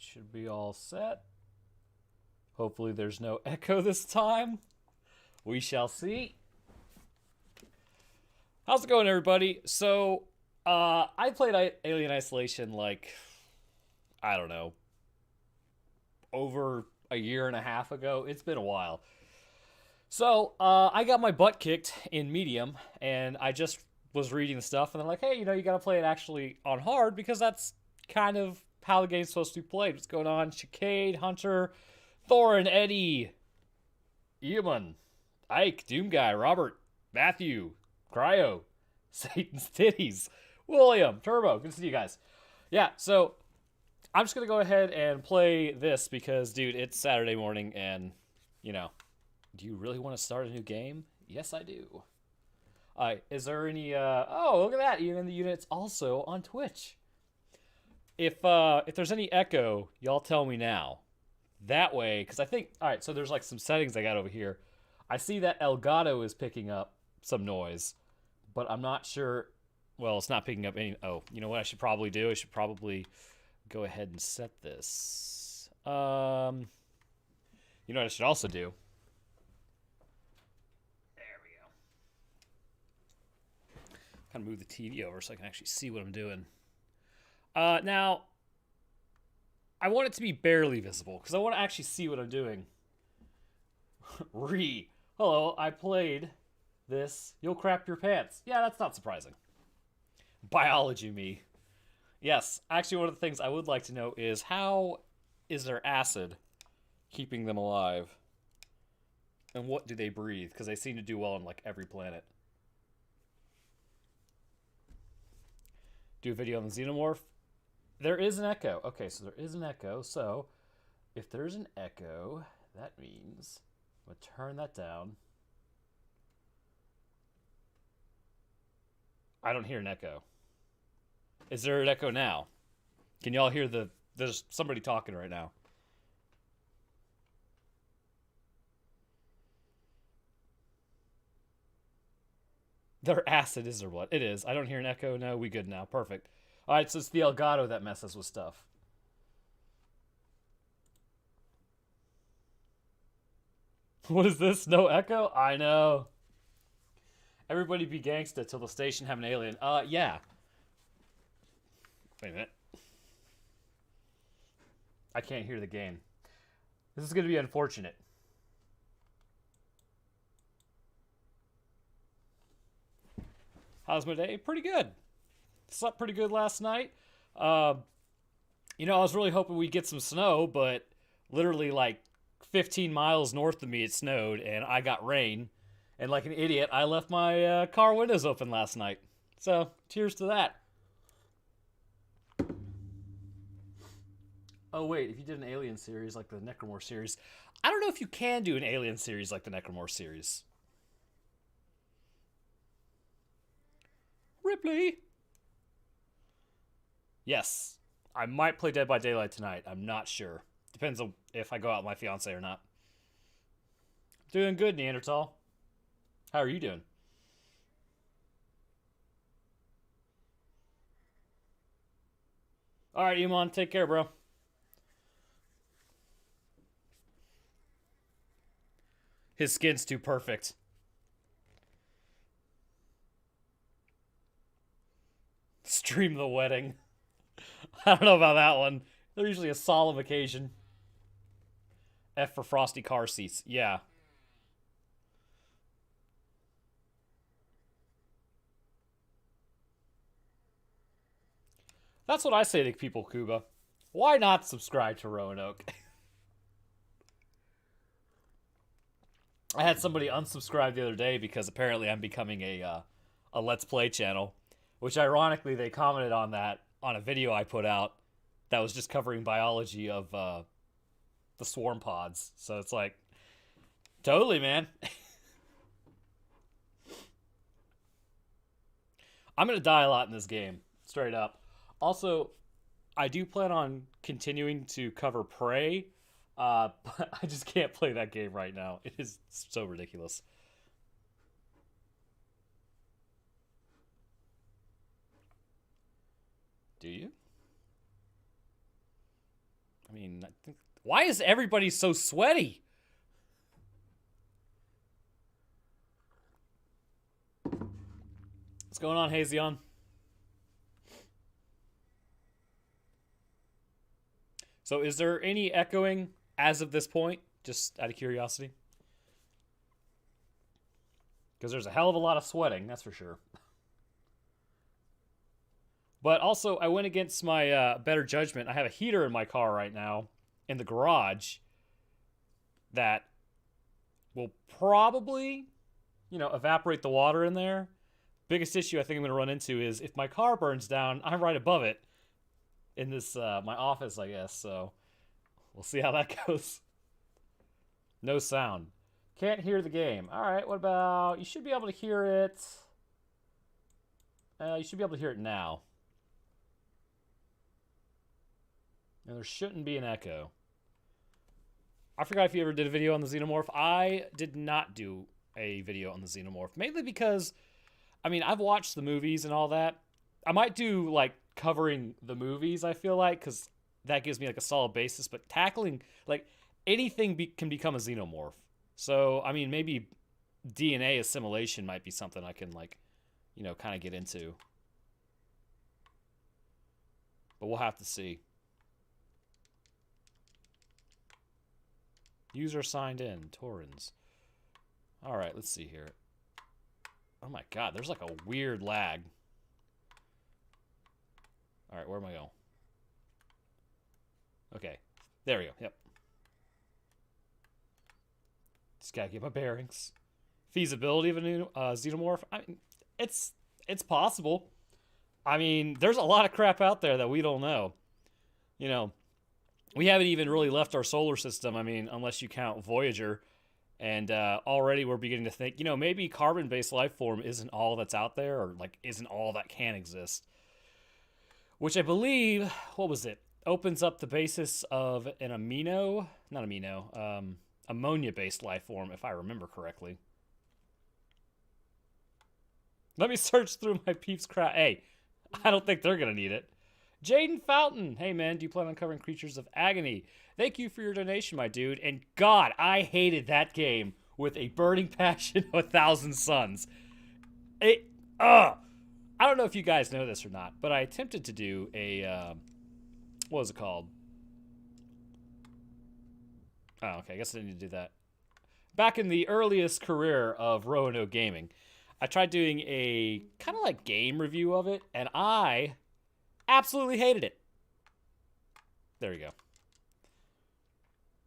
should be all set. Hopefully there's no echo this time. We shall see. How's it going, everybody? So, I played Alien Isolation like, I don't know, over a year and a half ago. It's been a while. So, I got my butt kicked in medium, and I just was reading the stuff, and they're like, hey, you gotta play it actually on hard, because that's kind of how the game's supposed to be played. What's going on? Chicade, Hunter, Thorin, Eddie, Eamon, Ike, Doom Guy, Robert, Matthew, Cryo, Satan's Titties, William, Turbo. Good to see you guys. Yeah, so I'm just going to go ahead and play this because, dude, it's Saturday morning and, do you really want to start a new game? Yes, I do. Is there any, oh, look at that. Even the unit's also on Twitch. If there's any echo, y'all tell me now. That way, because I think, all right, so there's like some settings I got over here. I see that Elgato is picking up some noise, but I'm not sure. Well, it's not picking up any. Oh, you know what I should probably do? I should probably go ahead and set this. You know what I should also do? There we go. Kind of move the TV over so I can actually see what I'm doing. Now, I want it to be barely visible because I want to actually see what I'm doing. Hello, I played this. You'll crap your pants. Yeah, that's not surprising. Biology me. Yes, actually one of the things I would like to know is how is their acid keeping them alive? And what do they breathe? Because they seem to do well on like every planet. Do a video on the xenomorph. There is an echo. Okay, so there is an echo. So if there's an echo, that means I'm going to turn that down. I don't hear an echo. Is there an echo now? Can y'all hear there's somebody talking right now. Their acid is their what? It is. I don't hear an echo. No, we good now. Perfect. All right, so it's the Elgato that messes with stuff. What is this? No echo? I know. Everybody be gangsta till the station have an alien. Yeah. Wait a minute. I can't hear the game. This is going to be unfortunate. How's my day? Pretty good. Slept pretty good last night. I was really hoping we'd get some snow, but literally like 15 miles north of me it snowed, and I got rain. And like an idiot, I left my car windows open last night. So, cheers to that. Oh, wait, if you did an Alien series like the Necromorph series, I don't know if you can do an Alien series like the Necromorph series. Ripley! Yes, I might play Dead by Daylight tonight. I'm not sure. Depends on if I go out with my fiance or not. Doing good, Neanderthal. How are you doing? All right, Iman, take care, bro. His skin's too perfect. Stream the wedding. I don't know about that one. They're usually a solemn occasion. F for frosty car seats. Yeah. That's what I say to people, Kuba. Why not subscribe to Roanoke? I had somebody unsubscribe the other day because apparently I'm becoming a Let's Play channel, which ironically they commented on that on a video I put out that was just covering biology of the swarm pods. So it's like, totally, man. I'm going to die a lot in this game, straight up. Also, I do plan on continuing to cover Prey, but I just can't play that game right now. It is so ridiculous. Do you? I mean, I think, why is everybody so sweaty? What's going on, Hazion? So is there any echoing as of this point? Just out of curiosity. Because there's a hell of a lot of sweating, that's for sure. But also, I went against my better judgment. I have a heater in my car right now in the garage that will probably, evaporate the water in there. Biggest issue I think I'm going to run into is if my car burns down, I'm right above it in this, my office, I guess. So we'll see how that goes. No sound. Can't hear the game. All right, what about, you should be able to hear it. You should be able to hear it now. And there shouldn't be an echo. I forgot if you ever did a video on the Xenomorph. I did not do a video on the Xenomorph. Mainly because, I mean, I've watched the movies and all that. I might do, like, covering the movies, I feel like, because that gives me, like, a solid basis. But tackling, like, anything can become a Xenomorph. So, I mean, maybe DNA assimilation might be something I can, like, kind of get into. But we'll have to see. User signed in, Torrens. All right, let's see here. Oh my god, there's like a weird lag. All right, where am I going? Okay, there we go, yep. Just gotta get my bearings. Feasibility of a new Xenomorph? I mean, it's possible. I mean, there's a lot of crap out there that we don't know. We haven't even really left our solar system, I mean, unless you count Voyager. And already we're beginning to think, maybe carbon-based life form isn't all that's out there, or, like, isn't all that can exist. Which I believe, what was it? Opens up the basis of an ammonia-based life form, if I remember correctly. Let me search through my peeps crap. Hey, I don't think they're going to need it. Jaden Fountain. Hey, man, do you plan on covering Creatures of Agony? Thank you for your donation, my dude. And God, I hated that game with a burning passion of 1,000 suns. I don't know if you guys know this or not, but I attempted to do a, what was it called? Oh, okay, I guess I didn't need to do that. Back in the earliest career of Roanoke Gaming, I tried doing a kind of like game review of it, and I absolutely hated it. There we go.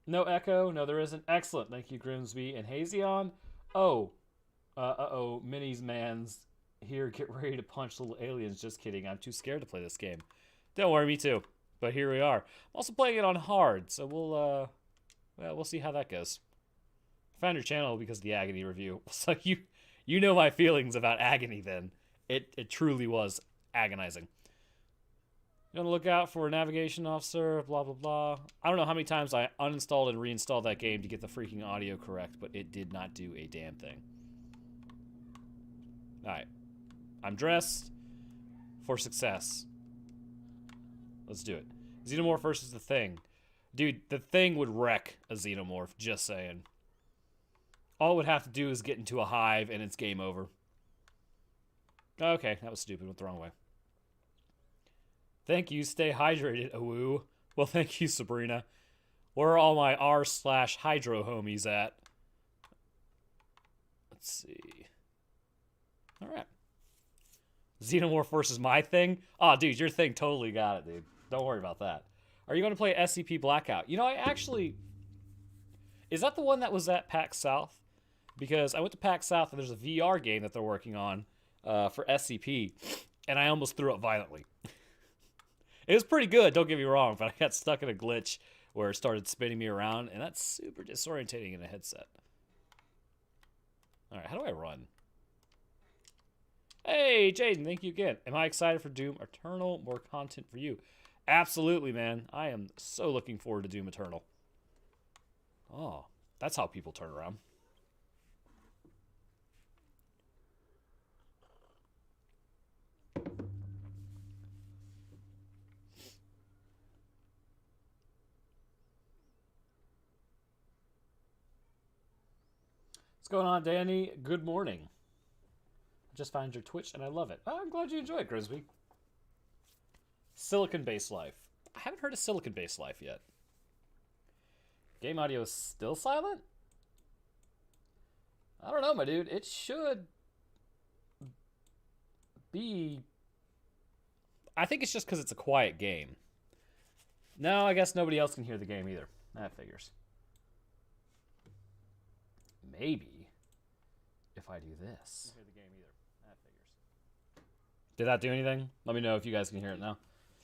No echo. No, there isn't. Excellent. Thank you, Grimsby and Hazion. Oh. Minnie's man's here. Get ready to punch little aliens. Just kidding. I'm too scared to play this game. Don't worry, me too. But here we are. I'm also playing it on hard, so we'll see how that goes. I found your channel because of the Agony review. So you know my feelings about Agony then. It truly was agonizing. You're gonna look out for a navigation officer, blah, blah, blah. I don't know how many times I uninstalled and reinstalled that game to get the freaking audio correct, but it did not do a damn thing. Alright. I'm dressed for success. Let's do it. Xenomorph versus the Thing. Dude, the Thing would wreck a Xenomorph, just saying. All it would have to do is get into a hive and it's game over. Okay, that was stupid. Went the wrong way. Thank you. Stay hydrated, awoo. Well, thank you, Sabrina. Where are all my r/hydro homies at? Let's see. All right. Xenomorph versus my Thing? Oh, dude, your Thing totally got it, dude. Don't worry about that. Are you going to play SCP Blackout? I actually... Is that the one that was at PAX South? Because I went to PAX South and there's a VR game that they're working on for SCP, and I almost threw up violently. It was pretty good, don't get me wrong, but I got stuck in a glitch where it started spinning me around, and that's super disorientating in a headset. Alright, how do I run? Hey, Jaden, thank you again. Am I excited for Doom Eternal? More content for you. Absolutely, man. I am so looking forward to Doom Eternal. Oh, that's how people turn around. What's going on, Danny? Good morning. I just found your Twitch and I love it. Oh, I'm glad you enjoy it, Grisby. Silicon-based life. I haven't heard of silicon-based life yet. Game audio is still silent? I don't know, my dude. It should be... I think it's just because it's a quiet game. No, I guess nobody else can hear the game either. That figures. Maybe if I do this. Hear the game either. That figures. Did that do anything? Let me know if you guys can hear it now.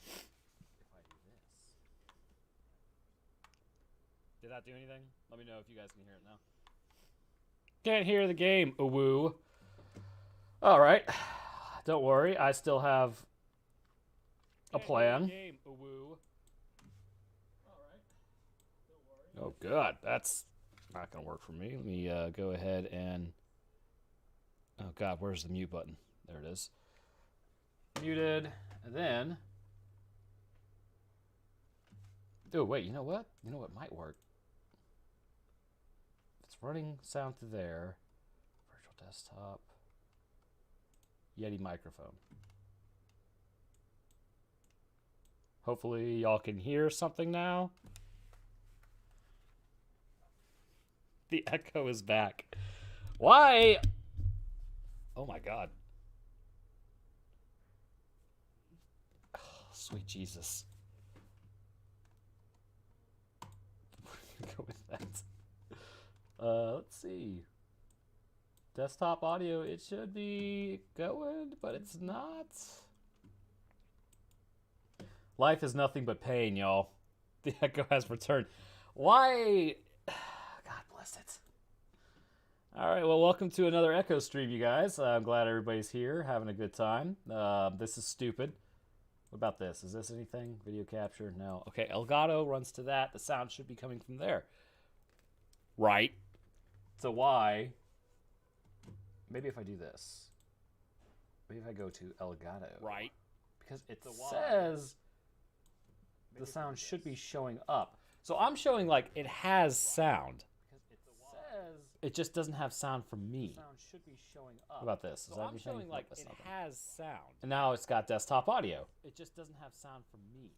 If I do this. Did that do anything? Let me know if you guys can hear it now. Can't hear the game. Woo. All right. Don't worry. I still have a plan. Oh, God. That's not going to work for me. Let me go ahead and... Oh, God. Where's the mute button? There it is. Muted. And then... Oh, wait. You know what? You know what might work? It's running sound through there. Virtual desktop. Yeti microphone. Hopefully y'all can hear something now. The echo is back. Why? Oh my God. Oh, sweet Jesus. Go with that. Let's see. Desktop audio, it should be going, but it's not. Life is nothing but pain, y'all. The echo has returned. Why? God bless it. All right, well, welcome to another Echo stream, you guys. I'm glad everybody's here, having a good time. This is stupid. What about this? Is this anything? Video capture? No. Okay, Elgato runs to that. The sound should be coming from there. Right. So why? Maybe if I do this. Maybe if I go to Elgato. Right. Because it says the sound should be showing up. So I'm showing like it has sound. It just doesn't have sound from me. Sound should be showing up. What about this? Is that everything? Showing like it has sound. And now it's got desktop audio. It just doesn't have sound from me.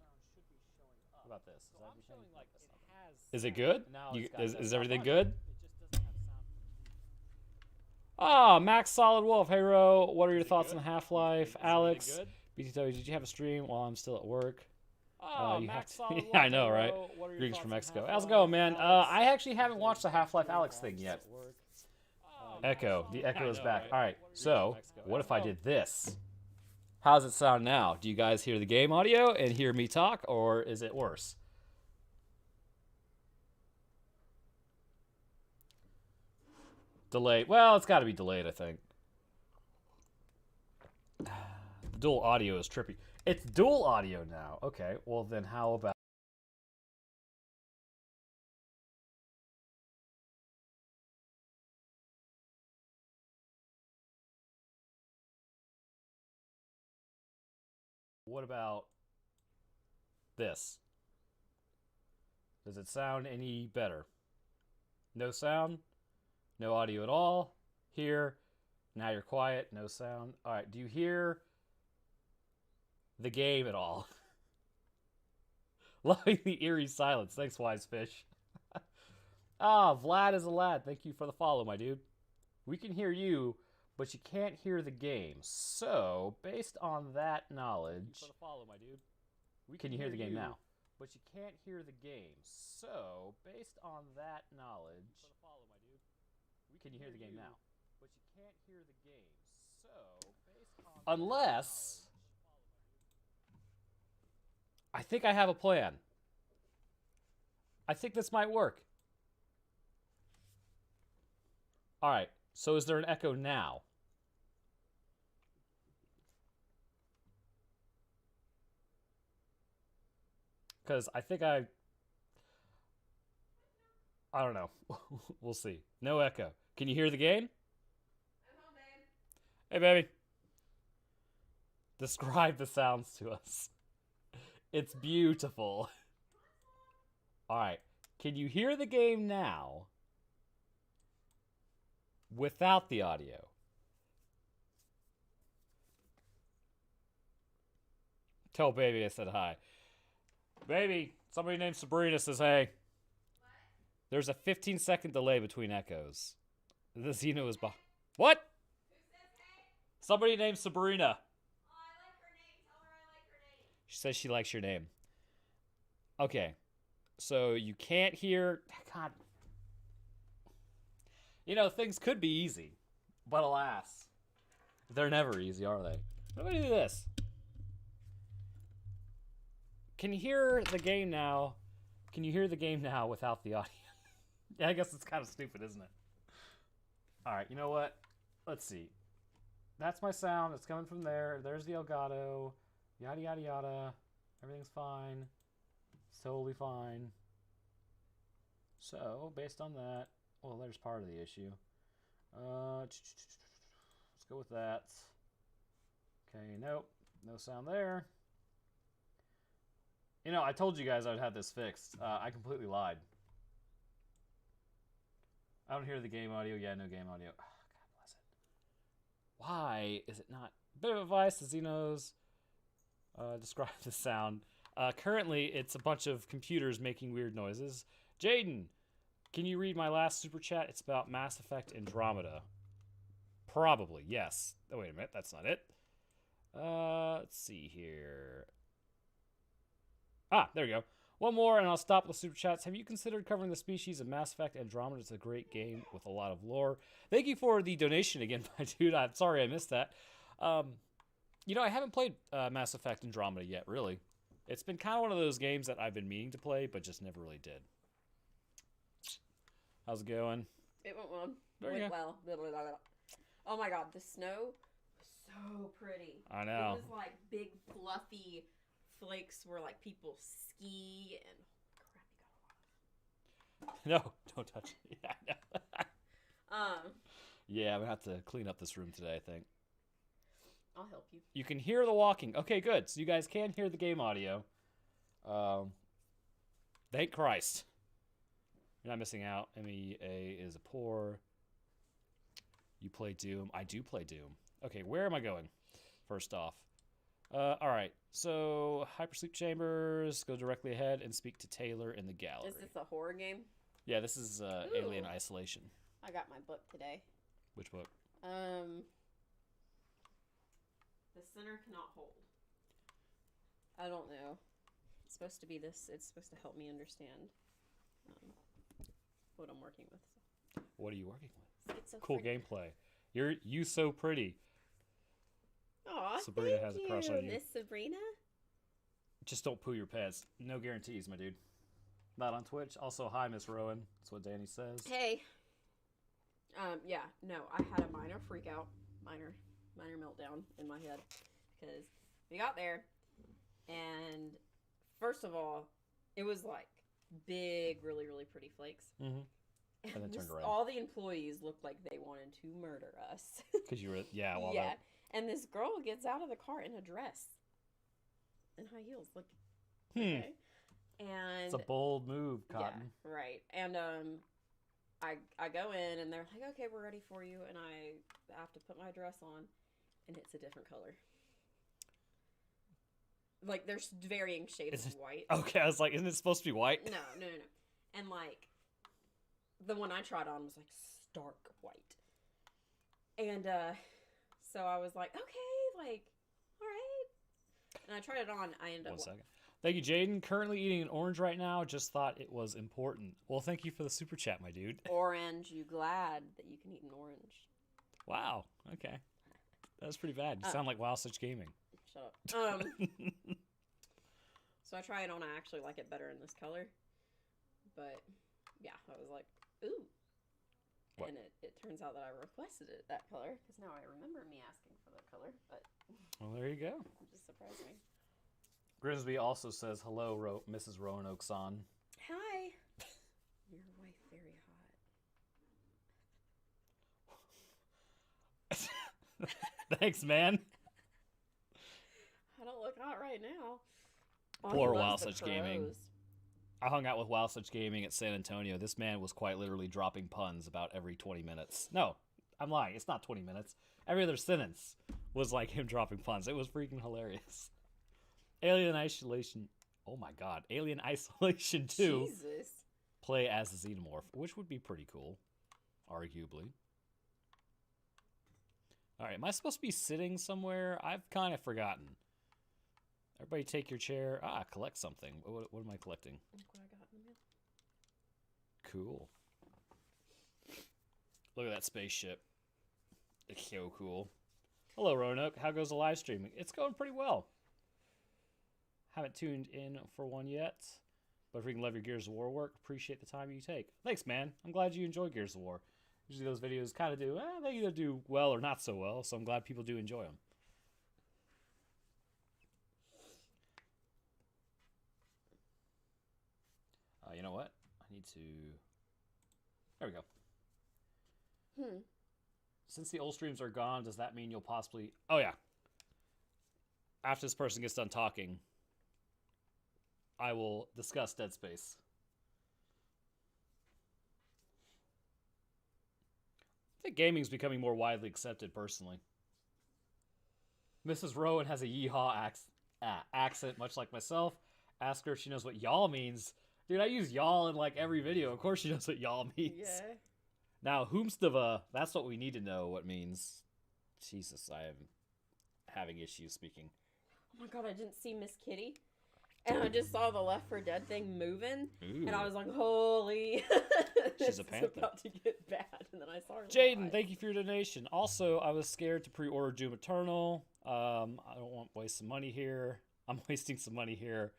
What about this? Is that everything? Like it has. Is it good? Is everything good? Ah, Max Solid Wolf. Hey, Ro. What are your thoughts on Half-Life? Alex, BTW, did you have a stream while I'm still at work? Oh, Max Solid Wolf. Yeah, I know, right? Greetings from Mexico. How's it going, man? I actually haven't watched the Half-Life Alex thing yet. Echo. The echo is back. All right, so what if I did this? How does it sound now? Do you guys hear the game audio and hear me talk, or is it worse? Delayed. Well, it's got to be delayed, I think. The dual audio is trippy. It's dual audio now. Okay, well then how about... What about this? Does it sound any better? No sound? No audio at all? Here. Now you're quiet. No sound. All right, do you hear the game at all? Loving the eerie silence. Thanks, Wise Fish. Ah, Vlad is a lad. Thank you for the follow, my dude. We can hear you, but you can't hear the game. So, based on that knowledge... For the follow, my dude. Can you hear the game now? But you can't hear the game. So, based on that knowledge... For the follow, my dude. Can you hear the game now? But you can't hear the game. So, based on... Unless... I think I have a plan. I think this might work. All right. So is there an echo now? Because I think I don't know. We'll see. No echo. Can you hear the game? I'm home, babe. Hey, baby. Describe the sounds to us. It's beautiful. All right. Can you hear the game now? without the audio. Tell baby I said hi. Baby, somebody named Sabrina says hey. What? There's a 15-second delay between echoes. The Xeno is behind. What? Who says hey? Somebody named Sabrina. Oh, I like her name. Tell her I like her name. She says she likes your name. Okay. So you can't hear. God. You know, things could be easy. But alas, they're never easy, are they? Let me do this. Can you hear the game now? Can you hear the game now without the audio? Yeah, I guess it's kind of stupid, isn't it? All right, you know what? Let's see. That's my sound. It's coming from there. There's the Elgato. Yada, yada, yada. Everything's fine. It's totally fine. So, based on that, well, there's part of the issue. Let's go with that. Okay, nope. No sound there. You know, I told you guys I'd have this fixed. I completely lied. I don't hear the game audio. Yeah, no game audio. Oh, God bless it. Why is it not? Bit of advice to Xenos. Describe the sound. Currently, it's a bunch of computers making weird noises. Jaden, can you read my last super chat? It's about Mass Effect Andromeda. Probably, yes. Oh, wait a minute. That's not it. Let's see here. Ah, there we go. One more, and I'll stop with super chats. Have you considered covering the species of Mass Effect Andromeda? It's a great game with a lot of lore. Thank you for the donation again, my dude. I'm sorry I missed that. You know, I haven't played Mass Effect Andromeda yet, really. It's been kind of one of those games that I've been meaning to play, but just never really did. How's it going? It went well. There you Went go. well. Blah, blah, blah, blah. Oh my god, the snow was so pretty. I know. It was like big fluffy flakes where like people ski and crap, you got a lot of. No, don't touch it. Yeah, I know. Um, Yeah, I'm going to have to clean up this room today, I think. I'll help you. You can hear the walking. Okay, good. So you guys can hear the game audio. Thank Christ. You're not missing out. MEA is a poor. You play Doom. I do play Doom. Okay, where am I going? First off. All right. So, Hypersleep Chambers. Go directly ahead and speak to Taylor in the gallery. Is this a horror game? Yeah, this is Alien Isolation. I got my book today. Which book? The center cannot hold. I don't know. It's supposed to be this. It's supposed to help me understand what I'm working with. What are you working with? It's so Cool gameplay. You so pretty. Aw, Sabrina thank has a crush on you. Miss Sabrina? Just don't poo your pants. No guarantees, my dude. Not on Twitch. Also, hi, Miss Rowan. That's what Danny says. Hey. Yeah, no, I had a minor freak out, minor meltdown in my head because we got there and first of all, it was like big, really, really pretty flakes. Mm-hmm. And then turned around. All the employees looked like they wanted to murder us. Because you were, yeah, well, yeah. And this girl gets out of the car in a dress and high heels. Like, okay. And it's a bold move, Cotton. Yeah, right. And I go in and they're like, okay, we're ready for you. And I have to put my dress on and it's a different color. Like, there's varying shades of white. Okay, I was like, isn't it supposed to be white? No. And like, the one I tried on was like stark white. And so I was like, okay, like, all right. And I tried it on. I ended up. 1 second. Thank you, Jaden. Currently eating an orange right now. Just thought it was important. Well, thank you for the super chat, my dude. Orange. You glad that you can eat an orange? Wow. Okay. That was pretty bad. You sound like Wow Such Gaming. Shut up. So I try it on. I actually like it better in this color. But yeah, I was like, ooh. What? And it turns out that I requested it that color because now I remember me asking for that color. But well, there you go. It just surprised me. Grimsby also says, hello, Mrs. Roanoke-san. Hi. Your wife very hot. Thanks, man. I don't look hot right now. Poor Wow Such Gaming. I hung out with Wow Such Gaming at San Antonio. This man was quite literally dropping puns about every 20 minutes. No, I'm lying. It's not 20 minutes. Every other sentence was like him dropping puns. It was freaking hilarious. Alien Isolation. Oh my god. Alien Isolation 2. Jesus. Play as the Xenomorph, which would be pretty cool, arguably. Alright, am I supposed to be sitting somewhere? I've kind of forgotten. Everybody take your chair. Collect something. What am I collecting? Look what I got in the mail. Cool. Look at that spaceship. It's so cool. Hello, Roanoke. How goes the live streaming? It's going pretty well. Haven't tuned in for one yet. But if we can love your Gears of War work, appreciate the time you take. Thanks, man. I'm glad you enjoy Gears of War. Usually those videos kind of do, they either do well or not so well, so I'm glad people do enjoy them. You know what? I need to... There we go. Since the old streams are gone, does that mean you'll possibly... Oh, yeah. After this person gets done talking, I will discuss Dead Space. I think gaming's becoming more widely accepted, personally. Mrs. Rowan has a yeehaw accent, much like myself. Ask her if she knows what y'all means. Dude, I use y'all in like every video. Of course she knows what y'all means. Yeah. Now, whomstava, that's what we need to know what means. Jesus, I am having issues speaking. Oh my god, I didn't see Miss Kitty. And I just saw the Left 4 Dead thing moving. Ooh. And I was like, holy. She's a panther. It's about to get bad. And then I saw her. Jaden, thank you for your donation. Also, I was scared to pre-order Doom Eternal. I don't want to waste some money here. I'm wasting some money here.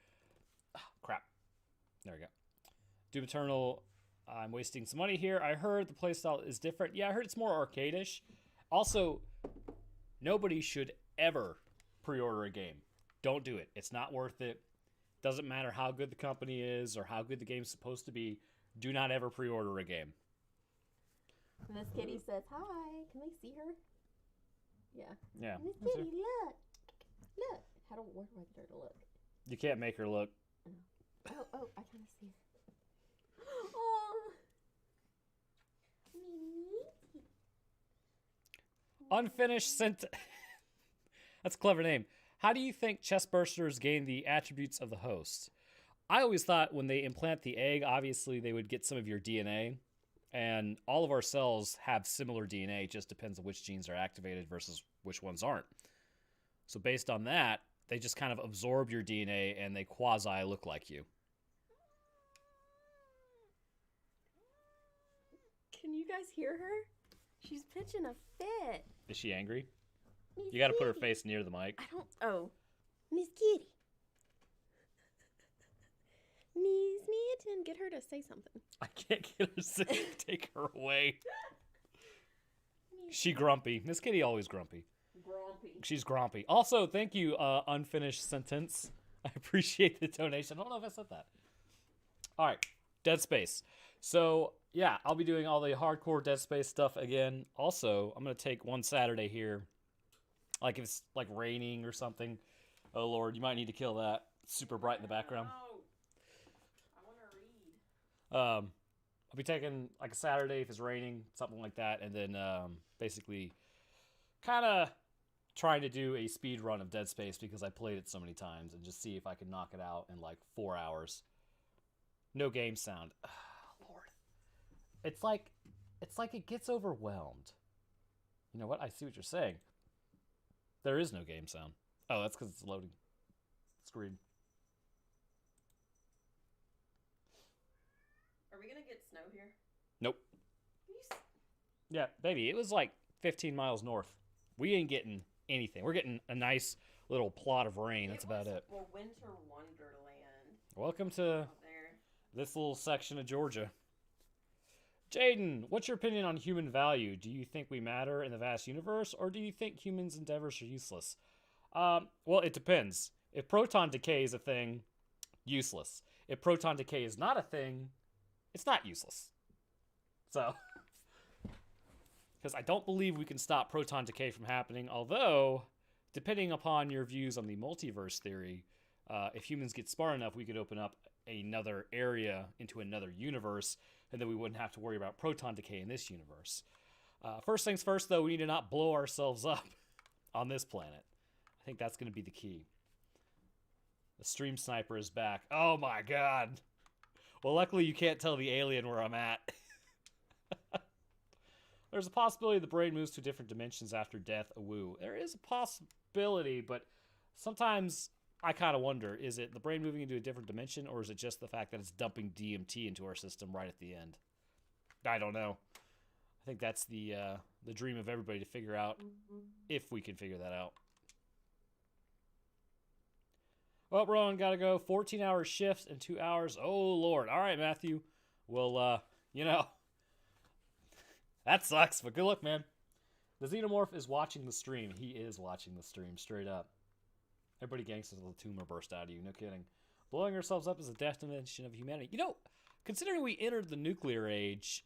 Oh, crap. There we go. Doom Eternal, I'm wasting some money here. I heard the playstyle is different. Yeah, I heard it's more arcade-ish. Also, nobody should ever pre-order a game. Don't do it. It's not worth it. Doesn't matter how good the company is or how good the game's supposed to be. Do not ever pre-order a game. Miss Kitty says, hi. Can I see her? Yeah. Yeah. Miss Kitty, look. Look. Where do I get her to look? You can't make her look. Oh, I kind of see her. Oh. Unfinished sentence. That's a clever name. How do you think chest bursters gain the attributes of the host? I always thought when they implant the egg, obviously they would get some of your DNA. And all of our cells have similar DNA. It just depends on which genes are activated versus which ones aren't. So based on that, they just kind of absorb your DNA and they quasi look like you. Can you guys hear her? She's pitching a fit. Is she angry? Miss You got to put her Kitty. face near the mic. Oh. Miss Kitty. Miss Mitten. Get her to say something. I can't get her to take her away. She grumpy. Miss Kitty always grumpy. Grumpy. She's grumpy. Also, thank you, unfinished sentence. I appreciate the donation. I don't know if I said that. All right, Dead Space. So, yeah, I'll be doing all the hardcore Dead Space stuff again. Also, I'm going to take one Saturday here. Like if it's like raining or something. Oh, Lord, you might need to kill that. It's super bright in the background. I want to read. I'll be taking like a Saturday if it's raining, something like that. And then basically kind of trying to do a speed run of Dead Space because I played it so many times and just see if I can knock it out in like 4 hours. No game sound. Lord. It's like it gets overwhelmed. You know what? I see what you're saying. There is no game sound. Oh, that's because it's a loading screen. Are we going to get snow here? Nope. Yeah, baby, it was like 15 miles north. We ain't getting anything. We're getting a nice little plot of rain. That's about it. Well, winter wonderland. Welcome to Out there. this little section of Georgia. Jaden, what's your opinion on human value? Do you think we matter in the vast universe, or do you think humans' endeavors are useless? Well, it depends. If proton decay is a thing, useless. If proton decay is not a thing, it's not useless. So, because I don't believe we can stop proton decay from happening, although, depending upon your views on the multiverse theory, if humans get smart enough, we could open up another area into another universe, and then we wouldn't have to worry about proton decay in this universe. First things first, though, we need to not blow ourselves up on this planet. I think that's going to be the key. The stream sniper is back. Oh my god. Well, luckily you can't tell the alien where I'm at. There's a possibility the brain moves to different dimensions after death. Woo. There is a possibility, but sometimes I kind of wonder, is it the brain moving into a different dimension, or is it just the fact that it's dumping DMT into our system right at the end? I don't know. I think that's the dream of everybody to figure out, if we can figure that out. Well, Rowan, gotta go. 14-hour shifts and 2 hours. Oh, Lord. All right, Matthew. Well, that sucks, but good luck, man. The Xenomorph is watching the stream. He is watching the stream, straight up. Everybody gangsters until the tumor burst out of you. No kidding. Blowing ourselves up is a definition of humanity. You know, considering we entered the nuclear age,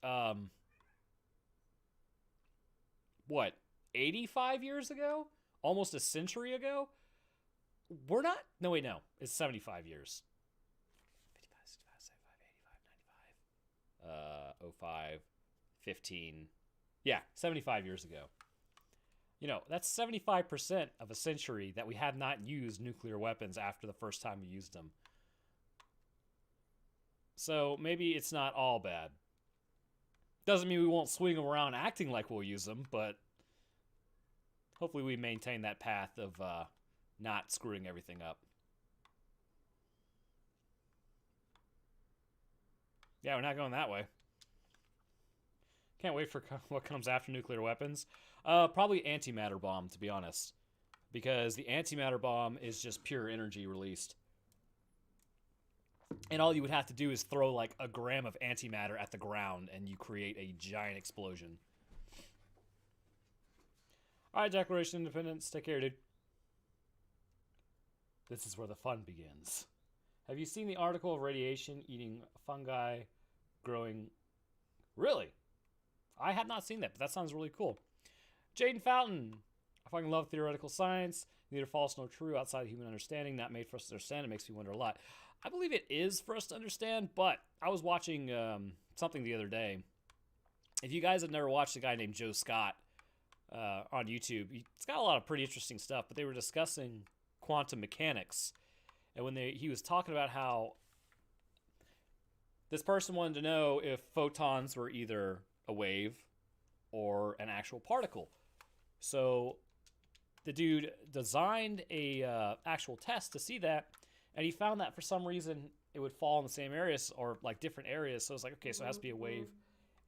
85 years ago? Almost a century ago? We're not... No, wait, no. It's 75 years. 55, 65, 75, 85, 95, 05, 15. Yeah, 75 years ago. You know, that's 75% of a century that we have not used nuclear weapons after the first time we used them. So maybe it's not all bad. Doesn't mean we won't swing them around acting like we'll use them, but hopefully we maintain that path of not screwing everything up. Yeah, we're not going that way. Can't wait for what comes after nuclear weapons. Probably antimatter bomb, to be honest. Because the antimatter bomb is just pure energy released. And all you would have to do is throw like a gram of antimatter at the ground and you create a giant explosion. Alright, Declaration of Independence. Take care, dude. This is where the fun begins. Have you seen the article of radiation eating fungi growing? Really? I have not seen that, but that sounds really cool. Jaden Fountain. I fucking love theoretical science. Neither false nor true outside of human understanding. Not made for us to understand. It makes me wonder a lot. I believe it is for us to understand, but I was watching something the other day. If you guys have never watched a guy named Joe Scott on YouTube, he's got a lot of pretty interesting stuff, but they were discussing quantum mechanics. And when he was talking about how this person wanted to know if photons were either a wave or an actual particle. So the dude designed a actual test to see that, and he found that for some reason it would fall in the same areas or like different areas. So it's like, okay, so it has to be a wave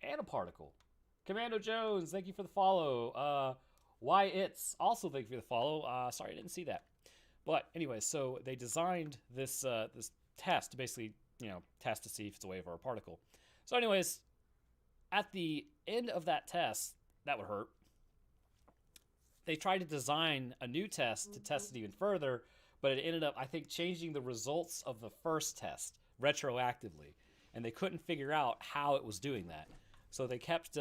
and a particle. Commando Jones, thank you for the follow. Why It's also thank you for the follow. Sorry, I didn't see that. But anyway, so they designed this this test to basically, test to see if it's a wave or a particle. So anyways, at the end of that test, that would hurt. They tried to design a new test to test it even further, but it ended up, I think, changing the results of the first test retroactively. And they couldn't figure out how it was doing that. So they kept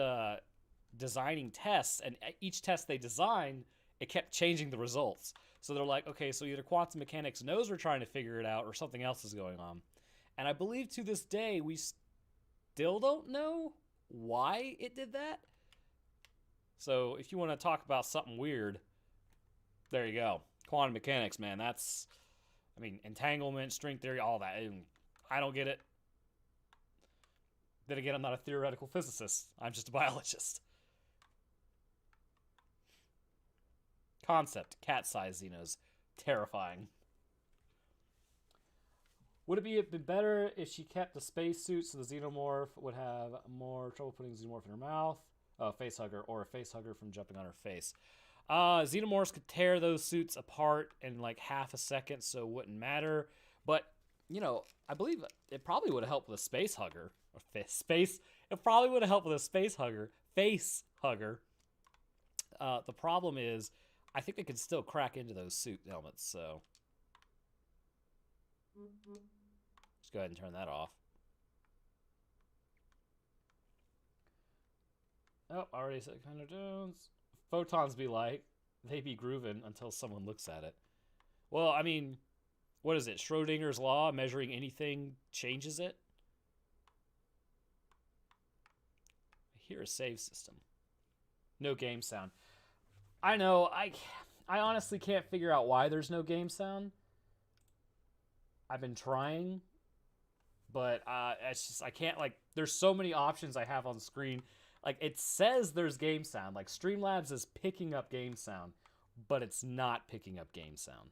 designing tests, and each test they designed, it kept changing the results. So they're like, okay, so either quantum mechanics knows we're trying to figure it out or something else is going on. And I believe to this day, we still don't know why it did that. So if you want to talk about something weird, there you go. Quantum mechanics, man. That's, entanglement, string theory, all that. I don't get it. Then again, I'm not a theoretical physicist. I'm just a biologist. Concept, cat-sized Xenos. Terrifying. Would it be been better if she kept the spacesuit so the Xenomorph would have more trouble putting Xenomorph in her mouth? A face hugger, or a face hugger from jumping on her face. Xenomorphs could tear those suits apart in like half a second, so it wouldn't matter. But, I believe it probably would have helped with a space hugger. It probably would have helped with a face hugger. The problem is, I think they could still crack into those suit helmets, so just go ahead and turn that off. Oh, already said kind of Jones. Photons be like, they be grooving until someone looks at it. Well, what is it? Schrodinger's law, measuring anything changes it? I hear a save system. No game sound. I know. I honestly can't figure out why there's no game sound. I've been trying, but it's just I can't like. There's so many options I have on screen. Like it says there's game sound. Like Streamlabs is picking up game sound, but it's not picking up game sound.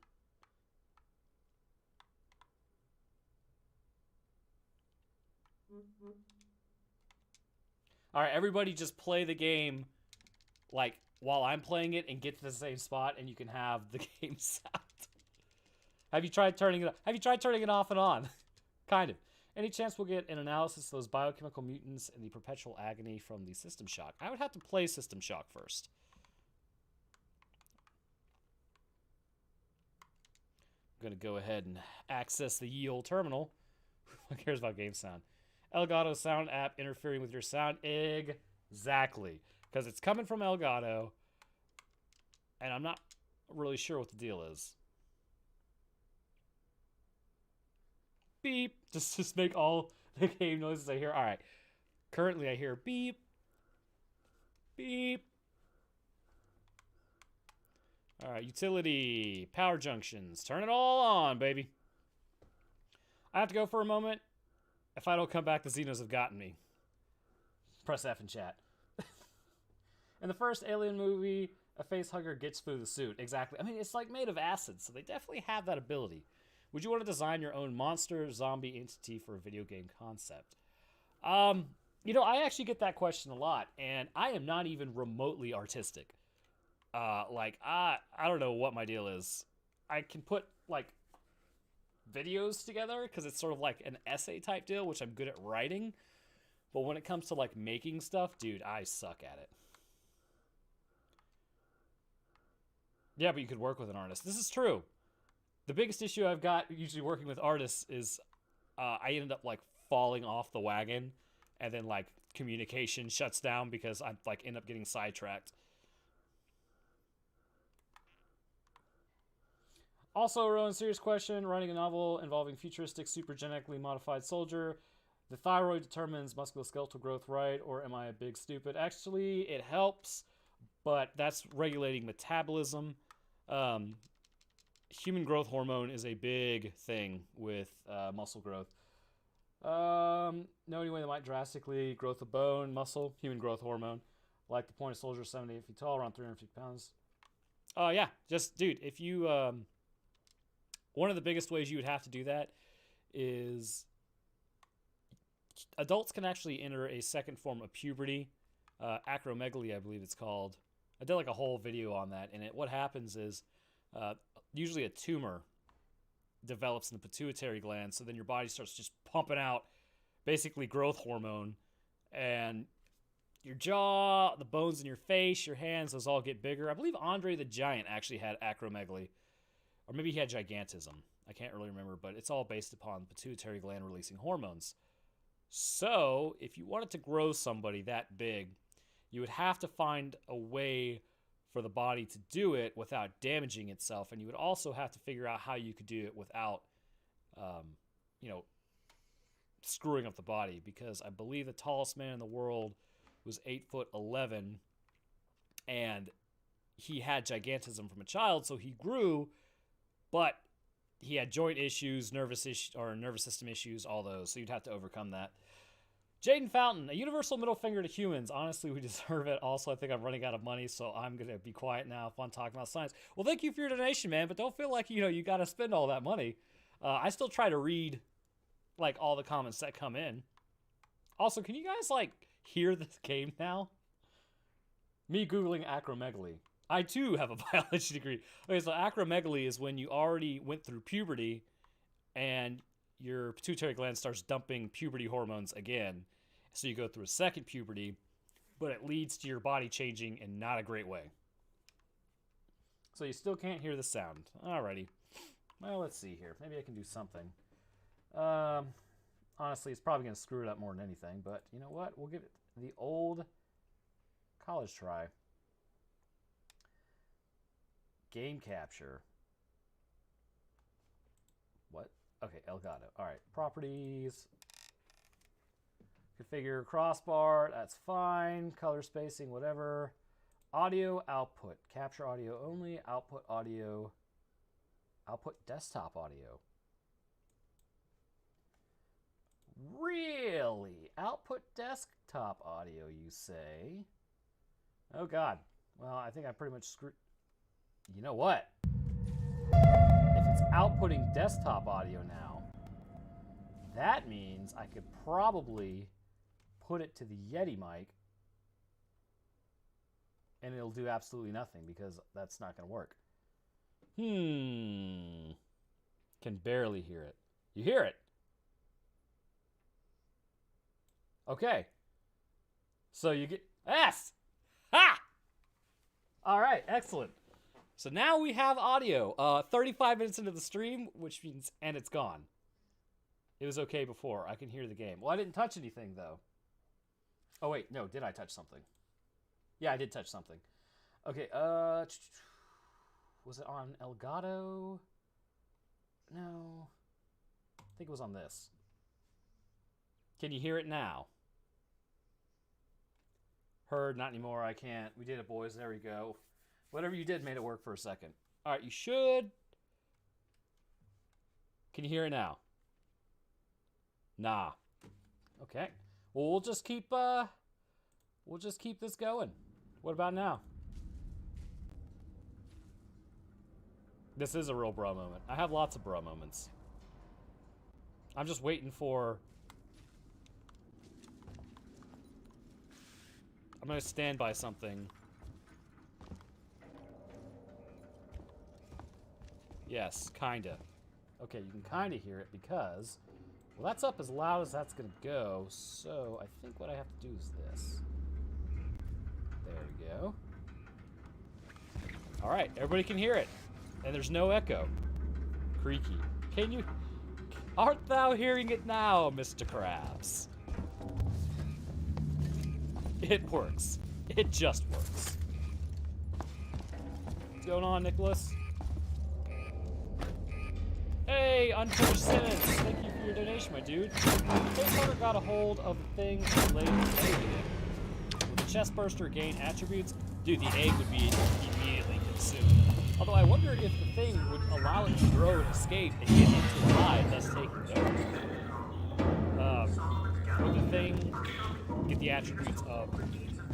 All right, everybody, just play the game like while I'm playing it and get to the same spot, and you can have the game sound. Have you tried turning it? Have you tried turning it off and on? Kind of. Any chance we'll get an analysis of those biochemical mutants and the perpetual agony from the System Shock? I would have to play System Shock first. I'm going to go ahead and access the ye olde terminal. Who cares about game sound? Elgato sound app interfering with your sound? Exactly. Because it's coming from Elgato, and I'm not really sure what the deal is. Beep. Just make all the game noises I hear. All right. Currently, I hear beep, beep. All right, utility, power junctions. Turn it all on, baby. I have to go for a moment. If I don't come back, the Xenos have gotten me. Press F in chat. In the first Alien movie, a face hugger gets through the suit. Exactly. I mean, it's like made of acid, so they definitely have that ability. Would you want to design your own monster zombie entity for a video game concept? You know, I actually get that question a lot, and I am not even remotely artistic. I don't know what my deal is. I can put like videos together because it's sort of like an essay type deal, which I'm good at writing. But when it comes to like making stuff, dude, I suck at it. Yeah, but you could work with an artist. This is true. The biggest issue I've got usually working with artists is I ended up like falling off the wagon, and then like communication shuts down because I like end up getting sidetracked. Also, Rowan, serious question. Writing a novel involving futuristic, super genetically modified soldier. The thyroid determines musculoskeletal growth, right? Or am I a big stupid? Actually, it helps, but that's regulating metabolism. Human growth hormone is a big thing with muscle growth. No, anyway, that might drastically growth of bone, muscle, human growth hormone. Like the point of soldier, 78 feet tall, around 350 pounds. Yeah, just, dude, if you... one of the biggest ways you would have to do that is adults can actually enter a second form of puberty, acromegaly, I believe it's called. I did like a whole video on that, and what happens is usually a tumor develops in the pituitary gland, so then your body starts just pumping out basically growth hormone, and your jaw, the bones in your face, your hands, those all get bigger. I believe Andre the Giant actually had acromegaly. Or maybe he had gigantism. I can't really remember, but it's all based upon pituitary gland releasing hormones. So, if you wanted to grow somebody that big, you would have to find a way for the body to do it without damaging itself, and you would also have to figure out how you could do it without, screwing up the body. Because I believe the tallest man in the world was 8'11", and he had gigantism from a child, so he grew. But he had joint issues, nervous system issues, all those. So you'd have to overcome that. Jaden Fountain, a universal middle finger to humans. Honestly, we deserve it. Also, I think I'm running out of money, so I'm going to be quiet now if I'm talking about science. Well, thank you for your donation, man, but don't feel like, you got to spend all that money. I still try to read, like, all the comments that come in. Also, can you guys, like, hear this game now? Me Googling acromegaly. I, too, have a biology degree. Okay, so acromegaly is when you already went through puberty and your pituitary gland starts dumping puberty hormones again. So you go through a second puberty, but it leads to your body changing in not a great way. So you still can't hear the sound. Alrighty. Well, let's see here. Maybe I can do something. Honestly, it's probably going to screw it up more than anything, but you know what? We'll give it the old college try. Game capture. What? Okay, Elgato. All right, properties. Configure crossbar. That's fine. Color spacing, whatever. Audio output. Capture audio only. Output audio. Output desktop audio. Really? Output desktop audio, you say? Oh, God. Well, I think I pretty much screwed... You know what? If it's outputting desktop audio now, that means I could probably put it to the Yeti mic and it'll do absolutely nothing because that's not going to work. Can barely hear it. You hear it? Okay. So you get... Yes! Ha! All right, excellent. So now we have audio. 35 minutes into the stream, which means... And it's gone. It was okay before. I can hear the game. Well, I didn't touch anything, though. Oh, wait. No, did I touch something? Yeah, I did touch something. Okay, was it on Elgato? No. I think it was on this. Can you hear it now? Heard, not anymore. I can't. We did it, boys. There we go. Whatever you did made it work for a second. All right, you should. Can you hear it now? Nah. Okay. Well, we'll just keep this going. What about now? This is a real bra moment. I have lots of bra moments. I'm just waiting for... I'm going to stand by something. Yes, kinda. Okay, you can kinda hear it because... Well, that's up as loud as that's going to go, so I think what I have to do is this. There we go. Alright, everybody can hear it. And there's no echo. Creaky. Can you... Art thou hearing it now, Mr. Krabs? It works. It just works. What's going on, Nicholas? Hey, Unfinished Sentence. Thank you for your donation, my dude. Facehugger got a hold of the thing and laid an egg in it. Would the chest burster gain attributes? Dude, the egg would be immediately consumed. Although I wonder if the thing would allow it to grow and escape and get into a hive, thus taking over. Would the thing get the attributes of a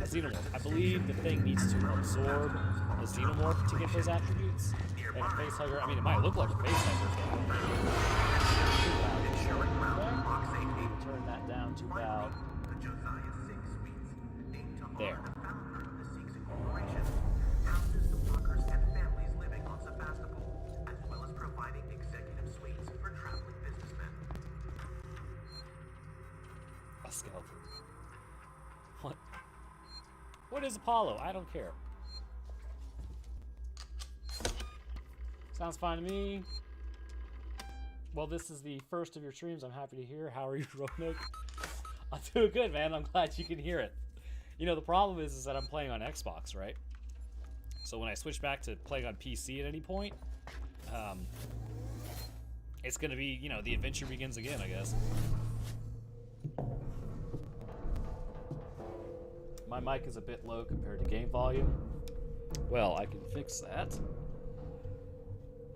xenomorph? I believe the thing needs to absorb a xenomorph to get those attributes. And a facehugger, I mean, it might look like a facehugger. Turn that down to about there. A skeleton. What? What is Apollo? I don't care. Sounds fine to me. Well, this is the first of your streams. I'm happy to hear. How are you, Roanoke? I'm doing good, man. I'm glad you can hear it. You know, the problem is that I'm playing on Xbox, right? So when I switch back to playing on PC at any point, it's going to be, you know, the adventure begins again, I guess. My mic is a bit low compared to game volume. Well, I can fix that.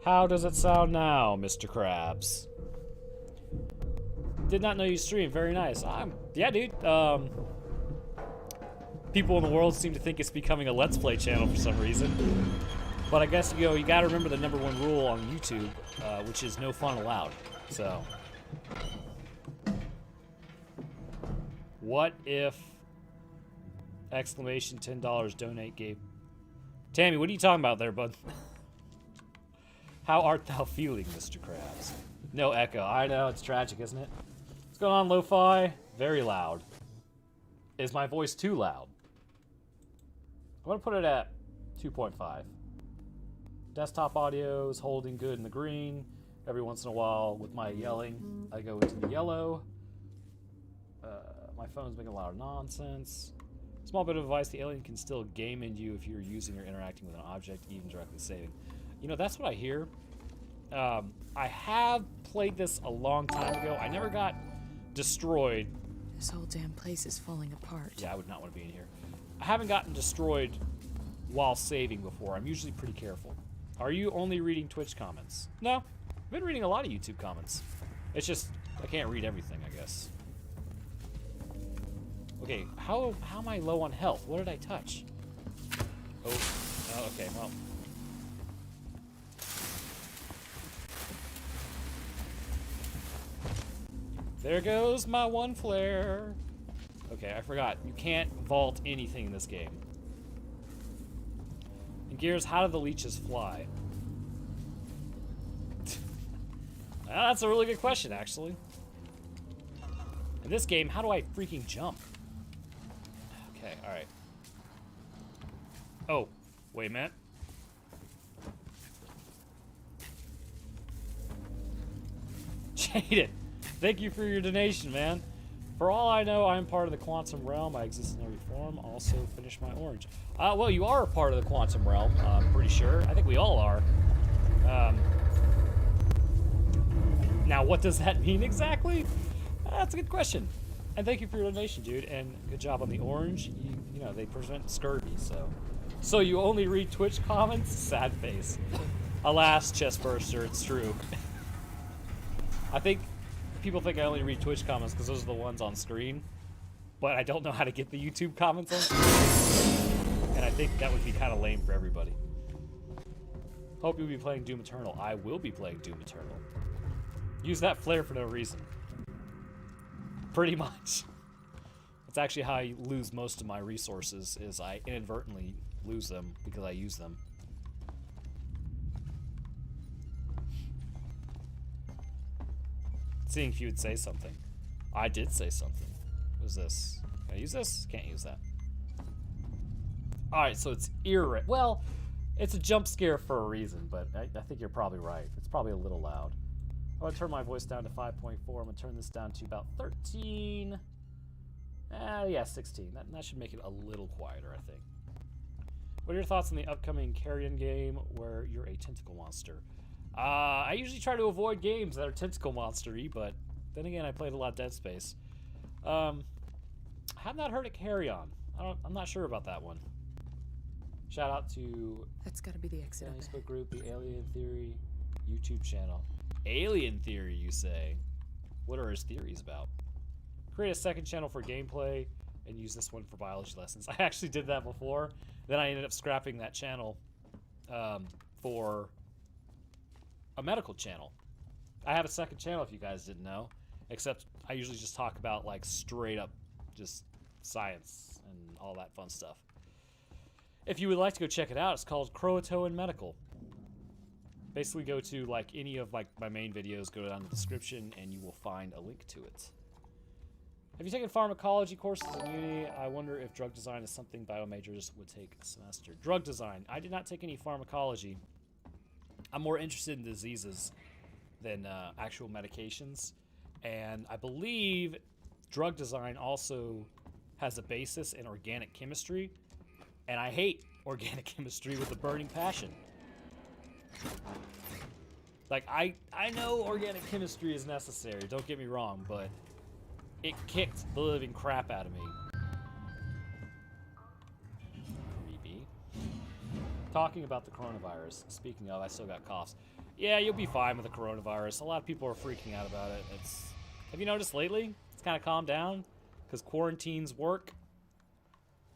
How does it sound now, Mr. Krabs? Did not know you stream. Very nice. Yeah, dude. People in the world seem to think it's becoming a Let's Play channel for some reason. But I guess, you know, you gotta remember the #1 rule on YouTube, which is no fun allowed. So. What if... Exclamation $10 donate gave... Tammy, what are you talking about there, bud? How art thou feeling, Mr. Krabs? No echo. I know, it's tragic, isn't it? What's going on, Lo-Fi? Very loud. Is my voice too loud? I'm going to put it at 2.5. Desktop audio is holding good in the green. Every once in a while, with my yelling, I go into the yellow. My phone's making a lot of nonsense. Small bit of advice, the alien can still game into you if you're using or interacting with an object, even directly saving. You know, that's what I hear. I have played this a long time ago. I never got destroyed. This whole damn place is falling apart. Yeah, I would not want to be in here. I haven't gotten destroyed while saving before. I'm usually pretty careful. Are you only reading Twitch comments? No. I've been reading a lot of YouTube comments. It's just, I can't read everything, I guess. Okay, how am I low on health? What did I touch? Oh, okay, well. There goes my one flare. Okay, I forgot. You can't vault anything in this game. And Gears, how do the leeches fly? Well, that's a really good question, actually. In this game, how do I freaking jump? Okay, alright. Oh, wait a minute. Jaden, thank you for your donation, man. For all I know, I am part of the quantum realm. I exist in every form. Also, finish my orange. Well, you are a part of the quantum realm, I'm pretty sure. I think we all are. Now, what does that mean exactly? That's a good question. And thank you for your donation, dude. And good job on the orange. You know, they prevent scurvy, so. So you only read Twitch comments? Sad face. Alas, Chestburster, it's true. I think people think I only read Twitch comments because those are the ones on screen. But I don't know how to get the YouTube comments on screen. And I think that would be kind of lame for everybody. Hope you'll be playing Doom Eternal. I will be playing Doom Eternal. Use that flare for no reason. Pretty much. That's actually how I lose most of my resources, is I inadvertently lose them because I use them. Seeing if you would say something. I did say something. What is this? Can I use this? Can't use that. Alright, so it's well, it's a jump scare for a reason, but I think you're probably right. It's probably a little loud. I'm going to turn my voice down to 5.4. I'm going to turn this down to about 13. Yeah, 16. That should make it a little quieter, I think. What are your thoughts on the upcoming Carrion game where you're a tentacle monster? I usually try to avoid games that are tentacle monster-y, but then again, I played a lot of Dead Space. I have not heard of Carrion. I'm not sure about that one. Shout out to That's gotta be the exit. Facebook group, the Alien Theory YouTube channel. Alien Theory, you say? What are his theories about? Create a second channel for gameplay and use this one for biology lessons. I actually did that before. Then I ended up scrapping that channel for a medical channel. I have a second channel if you guys didn't know, except I usually just talk about like straight up just science and all that fun stuff. If you would like to go check it out, it's called Croatoan Medical. Basically go to like any of like my main videos, go down in the description and you will find a link to it. Have you taken pharmacology courses in uni? I wonder if drug design is something biomajors would take a semester. Drug design. I did not take any pharmacology. I'm more interested in diseases than actual medications. And I believe drug design also has a basis in organic chemistry. And I hate organic chemistry with a burning passion. Like, I know organic chemistry is necessary, don't get me wrong, but it kicked the living crap out of me. Creepy. Talking about the coronavirus, speaking of, I still got coughs. Yeah, you'll be fine with the coronavirus. A lot of people are freaking out about it. Have you noticed lately? It's kind of calmed down because quarantines work.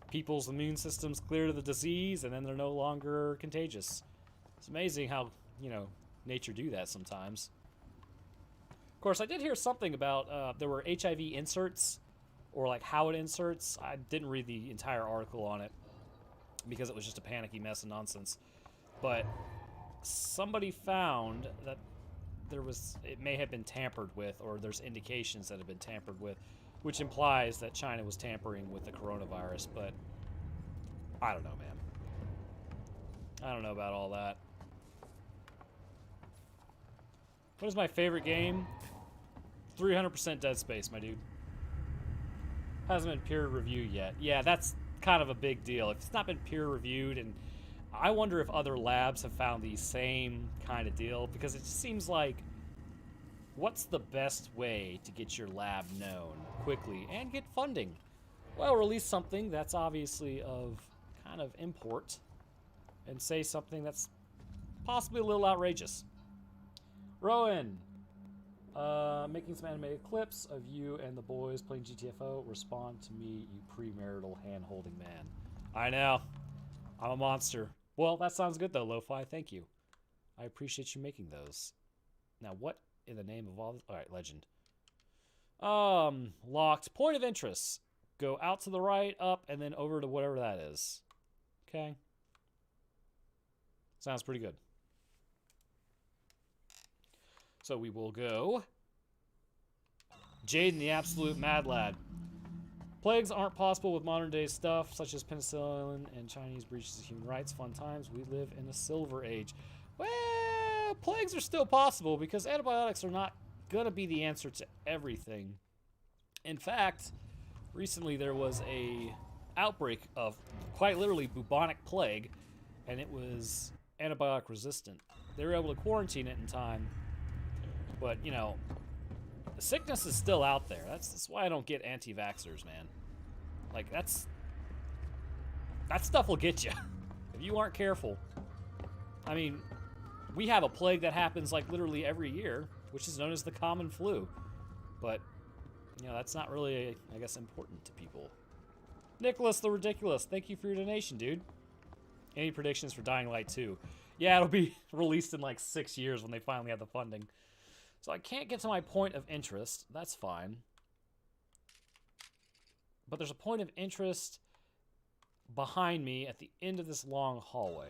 People's immune systems clear to the disease, and then they're no longer contagious. It's amazing how, you know, nature do that sometimes. Of course, I did hear something about there were HIV inserts, or like how it inserts. I didn't read the entire article on it because it was just a panicky mess of nonsense. But somebody found that it may have been tampered with, or there's indications that it had been tampered with, which implies that China was tampering with the coronavirus, but I don't know, man. I don't know about all that. What is my favorite game? 300% Dead Space, my dude. Hasn't been peer-reviewed yet. Yeah, that's kind of a big deal. If it's not been peer-reviewed, and I wonder if other labs have found the same kind of deal, because it just seems like, what's the best way to get your lab known quickly and get funding? Well, release something that's obviously of kind of import and say something that's possibly a little outrageous. Rowan, making some animated clips of you and the boys playing GTFO. Respond to me, you premarital hand-holding man. I know. I'm a monster. Well, that sounds good, though, Lo-Fi. Thank you. I appreciate you making those. Now, what in the name of all this? All right, legend. Locked. Point of interest. Go out to the right, up, and then over to whatever that is. Okay. Sounds pretty good. So we will go. Jaden, the absolute mad lad. Plagues aren't possible with modern day stuff, such as penicillin and Chinese breaches of human rights. Fun times. We live in a silver age. Well, plagues are still possible because antibiotics are not going to be the answer to everything. In fact, recently there was a outbreak of quite literally bubonic plague, and it was antibiotic resistant. They were able to quarantine it in time, but, you know, the sickness is still out there. That's why I don't get anti-vaxxers, man. Like, that stuff will get you if you aren't careful. I mean, we have a plague that happens, like, literally every year, which is known as the common flu. But, you know, that's not really, I guess, important to people. Nicholas the Ridiculous, thank you for your donation, dude. Any predictions for Dying Light 2? Yeah, it'll be released in, like, 6 years when they finally have the funding. So I can't get to my point of interest. That's fine. But there's a point of interest behind me at the end of this long hallway.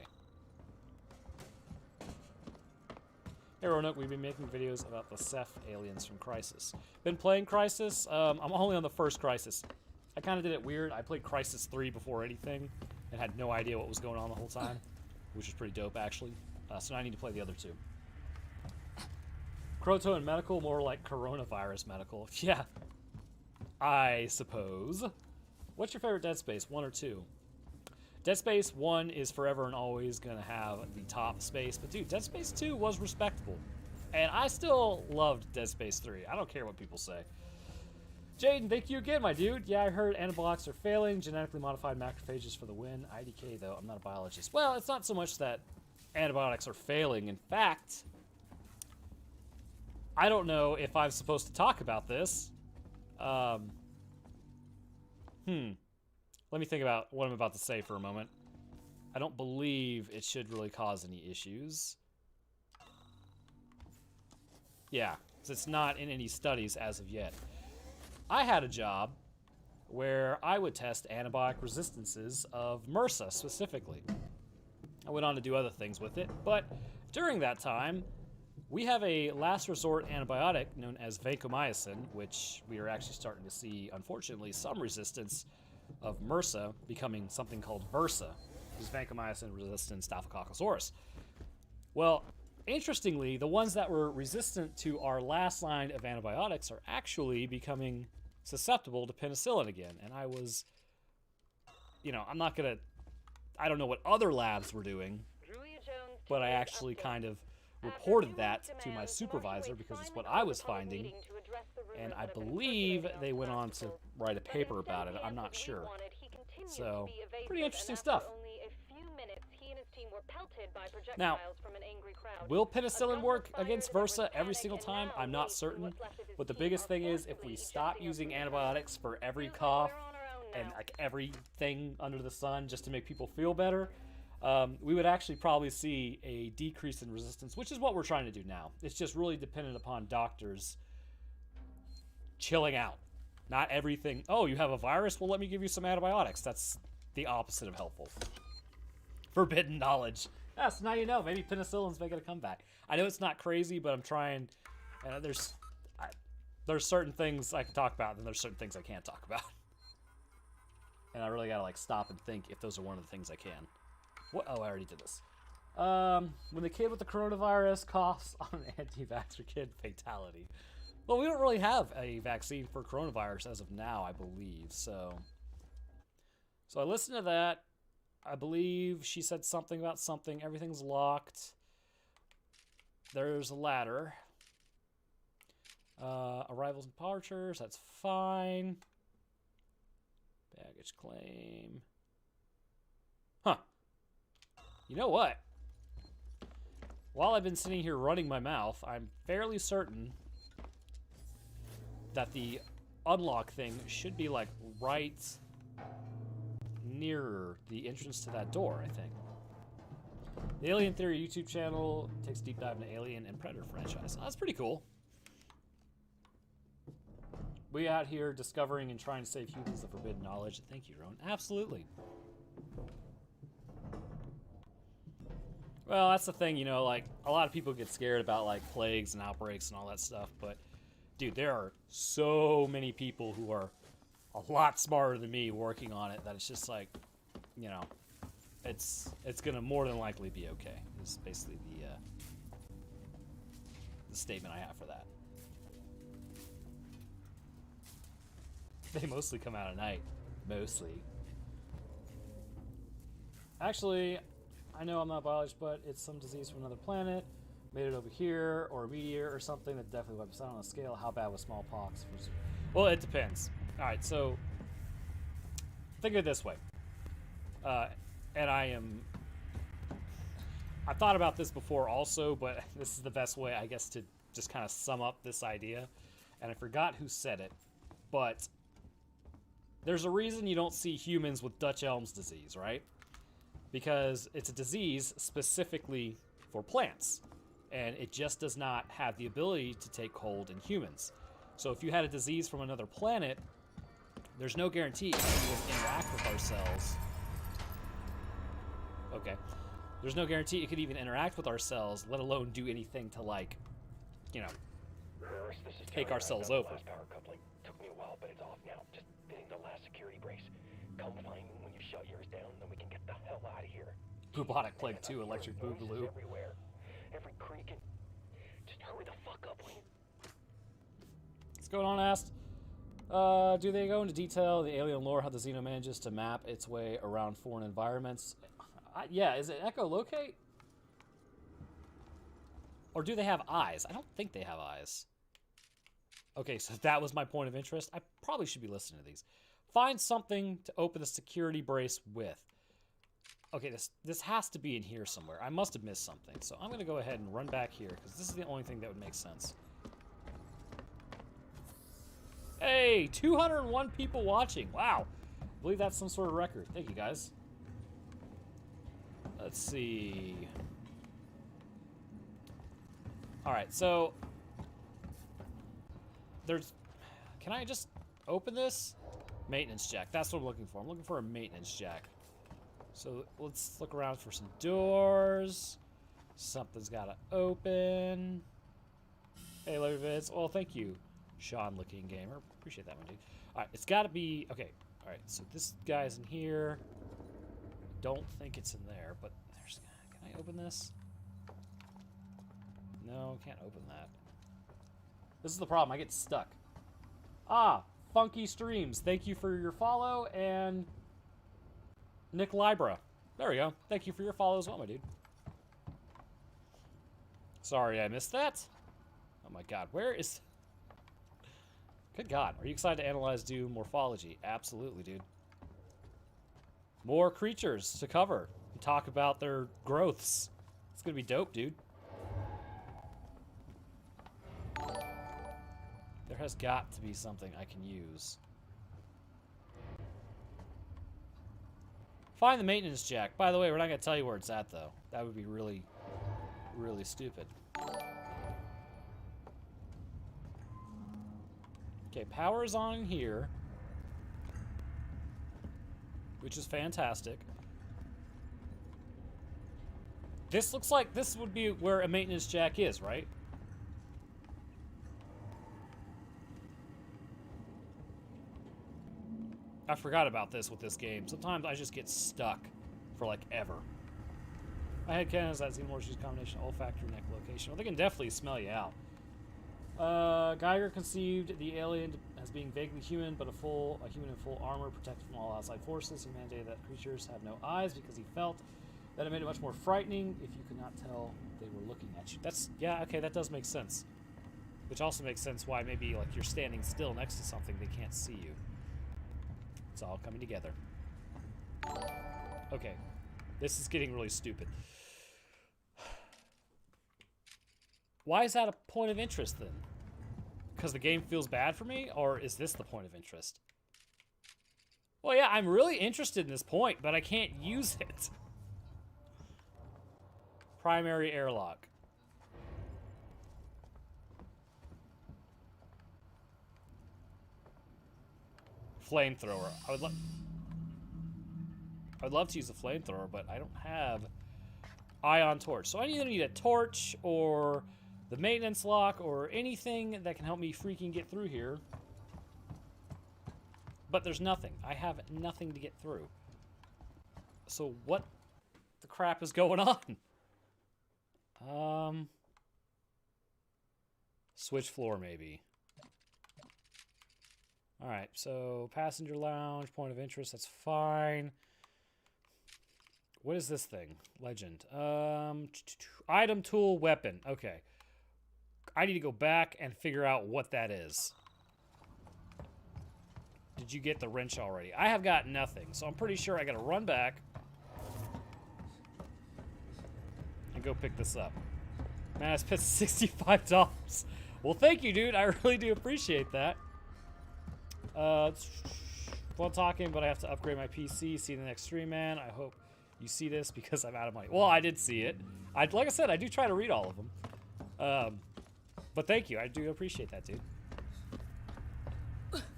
Hey Roanoke, we've been making videos about the Ceph aliens from Crysis. Been playing Crysis. I'm only on the first Crysis. I kind of did it weird. I played Crysis 3 before anything and had no idea what was going on the whole time, which is pretty dope, actually. So now I need to play the other two. Croto and medical, more like coronavirus medical. Yeah, I suppose. What's your favorite Dead Space, 1 or 2? Dead Space 1 is forever and always going to have the top space. But dude, Dead Space 2 was respectable. And I still loved Dead Space 3. I don't care what people say. Jaden, thank you again, my dude. Yeah, I heard antibiotics are failing. Genetically modified macrophages for the win. IDK, though, I'm not a biologist. Well, it's not so much that antibiotics are failing. In fact, I don't know if I'm supposed to talk about this. Let me think about what I'm about to say for a moment. I don't believe it should really cause any issues. Yeah, because it's not in any studies as of yet. I had a job where I would test antibiotic resistances of MRSA specifically. I went on to do other things with it, but during that time, we have a last resort antibiotic known as vancomycin, which we are actually starting to see, unfortunately, some resistance of MRSA becoming something called VRSA, which is vancomycin-resistant Staphylococcus aureus. Well, interestingly, the ones that were resistant to our last line of antibiotics are actually becoming susceptible to penicillin again. And I was, you know, I don't know what other labs were doing, but I actually kind of reported that to my supervisor because it's what I was finding, and I believe they went on to write a paper about it. I'm not sure. So, pretty interesting stuff. Now, will penicillin work against VRSA every single time? I'm not certain, but the biggest thing is if we stop using antibiotics for every cough and like everything under the sun just to make people feel better, we would actually probably see a decrease in resistance, which is what we're trying to do now. It's just really dependent upon doctors chilling out. Not everything, oh, you have a virus? Well, let me give you some antibiotics. That's the opposite of helpful. Forbidden knowledge. Yeah, so now you know. Maybe penicillin's making a comeback. I know it's not crazy, but I'm trying. And there's certain things I can talk about, and there's certain things I can't talk about. And I really gotta like stop and think if those are one of the things I can. What? Oh, I already did this. When the kid with the coronavirus coughs on an anti-vaxxer kid, fatality. Well, we don't really have a vaccine for coronavirus as of now, I believe. So I listened to that. I believe she said something about something. Everything's locked. There's a ladder. Arrivals and departures. That's fine. Baggage claim. Huh. You know what? While I've been sitting here running my mouth, I'm fairly certain that the unlock thing should be like right nearer the entrance to that door, I think. The Alien Theory YouTube channel takes a deep dive into Alien and Predator franchise. Oh, that's pretty cool. We out here discovering and trying to save humans the forbidden knowledge. Thank you, Roan. Absolutely. Well, that's the thing, you know, like, a lot of people get scared about, like, plagues and outbreaks and all that stuff, but, dude, there are so many people who are a lot smarter than me working on it that it's just like, you know, it's gonna more than likely be okay. Is basically the statement I have for that. They mostly come out at night. Mostly. Actually, I know I'm not biologist, but it's some disease from another planet. Made it over here, or a meteor, or something that definitely wipes out on a scale. How bad was smallpox? Well, it depends. Alright, so think of it this way. And I thought about this before also, but this is the best way, I guess, to just kind of sum up this idea. And I forgot who said it, but there's a reason you don't see humans with Dutch Elm's disease, right? Because it's a disease specifically for plants, and it just does not have the ability to take hold in humans. So if you had a disease from another planet, there's no guarantee it can even interact with our cells. Okay. There's no guarantee it could even interact with our cells, let alone do anything to, like, you know, take our cells over. Power coupling. Took me a while, but it's off now. Just fitting the last security brace. Come find me when you shut yours down, then we can get the hell out of here. Bubonic Plague 2, Electric Boogaloo. Everywhere. Every creek and... Just hurry the fuck up, will you? What's going on, Ast? Do they go into detail the alien lore, how the Xeno manages to map its way around foreign environments? Yeah, is it echolocate? Or do they have eyes? I don't think they have eyes. Okay, so that was my point of interest. I probably should be listening to these. Find something to open the security brace with. Okay, this has to be in here somewhere. I must have missed something. So I'm going to go ahead and run back here, because this is the only thing that would make sense. Hey, 201 people watching. Wow. I believe that's some sort of record. Thank you, guys. Let's see. Alright, so... There's... Can I just open this? Maintenance jack. That's what I'm looking for. I'm looking for a maintenance jack. So let's look around for some doors. Something's got to open. Hey, Larry Vids. Well, thank you, Sean Looking Gamer. Appreciate that one, dude. Alright, it's got to be... Okay, alright, so this guy's in here. Don't think it's in there, but there's... Can I open this? No, can't open that. This is the problem. I get stuck. Ah, Funky Streams. Thank you for your follow, and Nick Libra. There we go. Thank you for your follow as well, my dude. Sorry I missed that. Oh my god, where is... Good god. Are you excited to analyze Doom morphology? Absolutely, dude. More creatures to cover and talk about their growths. It's gonna be dope, dude. There has got to be something I can use. Find the maintenance jack. By the way, we're not gonna tell you where it's at, though. That would be really, really stupid. Okay, power is on here, which is fantastic. This looks like this would be where a maintenance jack is, right? I forgot about this with this game. Sometimes I just get stuck for like ever. My head canon is that Xenomorphs use a combination of olfactory and echolocation. Well, they can definitely smell you out. Geiger conceived the alien as being vaguely human, but a human in full armor, protected from all outside forces. He mandated that creatures have no eyes because he felt that it made it much more frightening if you could not tell they were looking at you. That's, yeah, okay, that does make sense. Which also makes sense why maybe like you're standing still next to something, they can't see you. It's all coming together. Okay. This is getting really stupid. Why is that a point of interest then? Because the game feels bad for me? Or is this the point of interest? Well, yeah, I'm really interested in this point, but I can't use it. Primary airlock. Flamethrower. I would love to use a flamethrower, but I don't have ion torch. So I either need a torch or the maintenance lock or anything that can help me freaking get through here. But there's nothing. I have nothing to get through. So what the crap is going on? Switch floor maybe. Alright, so passenger lounge, point of interest, that's fine. What is this thing? Legend. Item, tool, weapon. Okay. I need to go back and figure out what that is. Did you get the wrench already? I have got nothing, so I'm pretty sure I gotta run back and go pick this up. Man, I spent $65. Well, thank you, dude. I really do appreciate that. It's fun talking, but I have to upgrade my PC. See you in the next stream, man. I hope you see this because I'm out of money. Well, I did see it. Like I said, I do try to read all of them. But thank you. I do appreciate that, dude.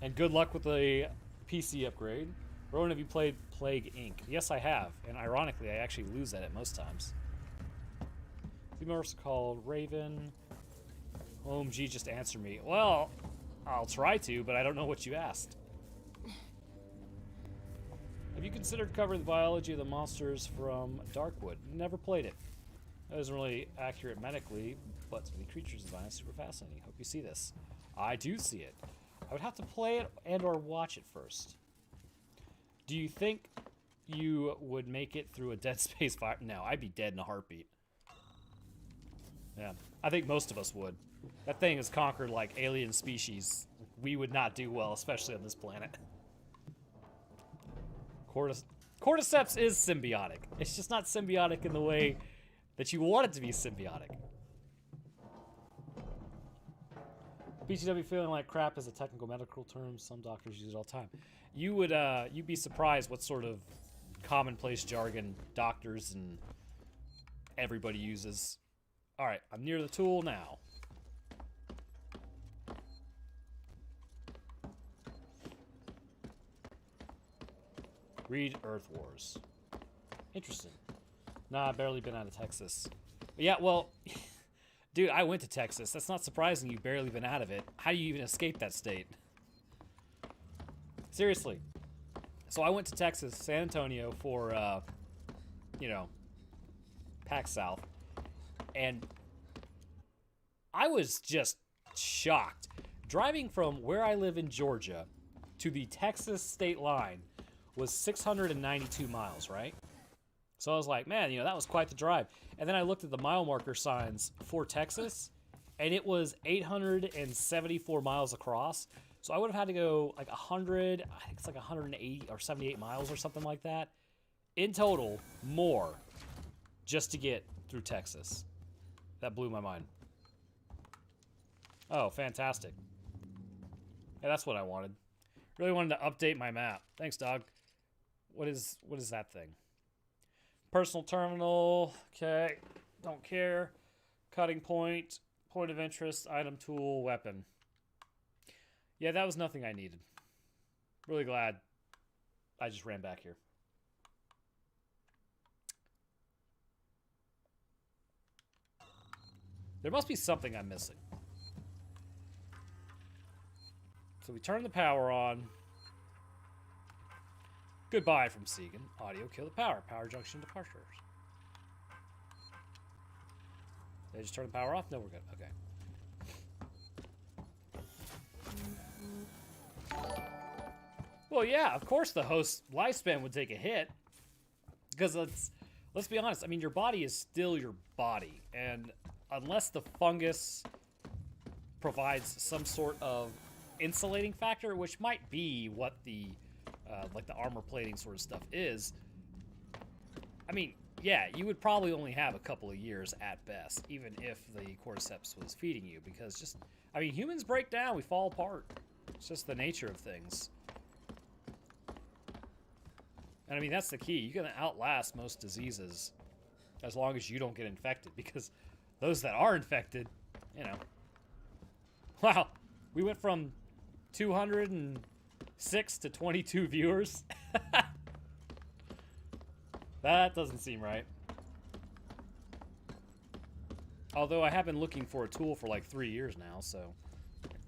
And good luck with the PC upgrade. Rowan, have you played Plague Inc? Yes, I have. And ironically, I actually lose at it most times. Females called Raven. OMG, just answer me. Well, I'll try to, but I don't know what you asked. Have you considered covering the biology of the monsters from Darkwood? Never played it. That isn't really accurate medically, but the creatures design is super fascinating. Hope you see this. I do see it. I would have to play it and or watch it first. Do you think you would make it through a Dead Space fire? No, I'd be dead in a heartbeat. Yeah, I think most of us would. That thing has conquered, like, alien species. We would not do well, especially on this planet. Cordyceps is symbiotic. It's just not symbiotic in the way that you want it to be symbiotic. BTW feeling like crap is a technical medical term. Some doctors use it all the time. You'd be surprised what sort of commonplace jargon doctors and everybody uses. All right, I'm near the tool now. Read Earth Wars. Interesting. Nah, I've barely been out of Texas. But yeah, well, dude, I went to Texas. That's not surprising you've barely been out of it. How do you even escape that state? Seriously. So I went to Texas, San Antonio for, you know, PAX South. And I was just shocked. Driving from where I live in Georgia to the Texas state line was 692 miles, right? So I was like, man, you know, that was quite the drive. And then I looked at the mile marker signs for Texas, and it was 874 miles across. So I would have had to go like 100, I think it's like 180 or 78 miles or something like that. In total, more, just to get through Texas. That blew my mind. Oh, fantastic. Yeah, that's what I wanted. Really wanted to update my map. Thanks, dog. What is that thing? Personal terminal. Okay. Don't care. Cutting point. Point of interest. Item, tool, weapon. Yeah, that was nothing I needed. Really glad I just ran back here. There must be something I'm missing. So we turn the power on. Goodbye from Segan. Audio, kill the power. Power junction departures. Did I just turn the power off? No, we're good. Okay. Well, yeah, of course the host's lifespan would take a hit. Because let's be honest. I mean, your body is still your body. And unless the fungus provides some sort of insulating factor, which might be what the like the armor plating sort of stuff is, I mean, yeah, you would probably only have a couple of years at best, even if the cordyceps was feeding you, because just, I mean, humans break down, we fall apart. It's just the nature of things. And I mean, that's the key. You can outlast most diseases as long as you don't get infected, because those that are infected, you know. Wow, we went from 206 to 22 viewers. That doesn't seem right. Although I have been looking for a tool for like 3 years now, so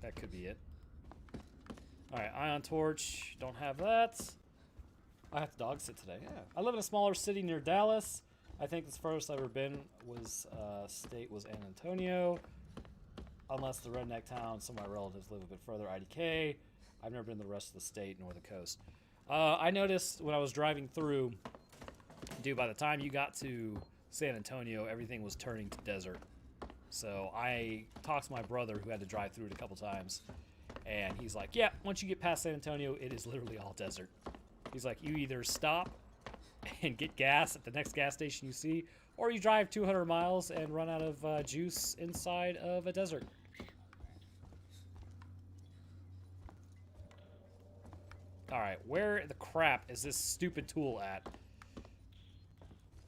that could be it. Alright, ion torch. Don't have that. I have to dog sit today. Yeah. I live in a smaller city near Dallas. I think the furthest I've ever been was state was San Antonio. Unless the redneck town, some of my relatives live a bit further, IDK. I've never been to the rest of the state nor the coast. I noticed when I was driving through, dude, by the time you got to San Antonio, everything was turning to desert. So I talked to my brother who had to drive through it a couple times, and he's like, yeah, once you get past San Antonio, it is literally all desert. He's like, you either stop and get gas at the next gas station you see, or you drive 200 miles and run out of juice inside of a desert. Alright, where the crap is this stupid tool at?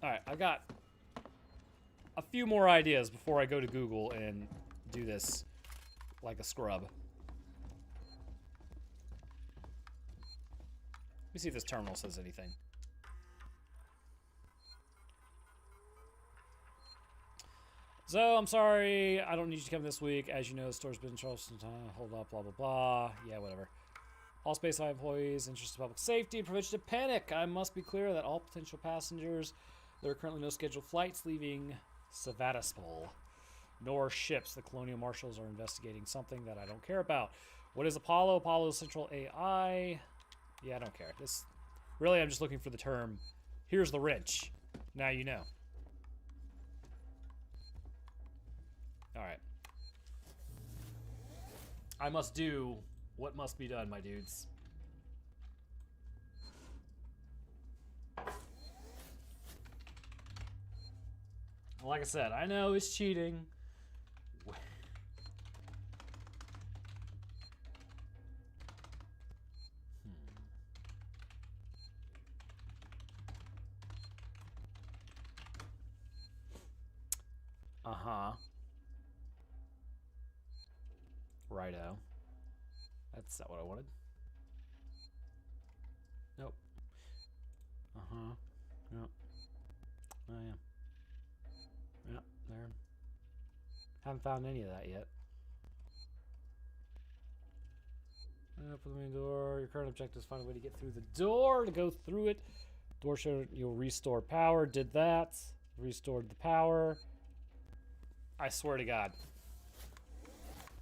Alright, I've got a few more ideas before I go to Google and do this like a scrub. Let me see if this terminal says anything. So, I'm sorry, I don't need you to come this week. As you know, the store's been in trouble some time. Hold up, blah, blah, blah. Yeah, whatever. All Space-Line employees, interest in public safety, and prevention of panic. I must be clear that all potential passengers, there are currently no scheduled flights leaving Sevastopol, nor ships. The Colonial Marshals are investigating something that I don't care about. What is Apollo? Apollo is Central AI. Yeah, I don't care. This, really, I'm just looking for the term. Here's the wrench. Now you know. Alright. I must do what must be done, my dudes. Like I said, I know it's cheating. Uh-huh. Righto. That's not what I wanted. Nope. Uh-huh. Yep. Oh, yeah. Yep, there. Haven't found any of that yet. Open the main door. Your current objective is find a way to get through the door. To go through it. Door show you'll restore power. Did that. Restored the power. I swear to God.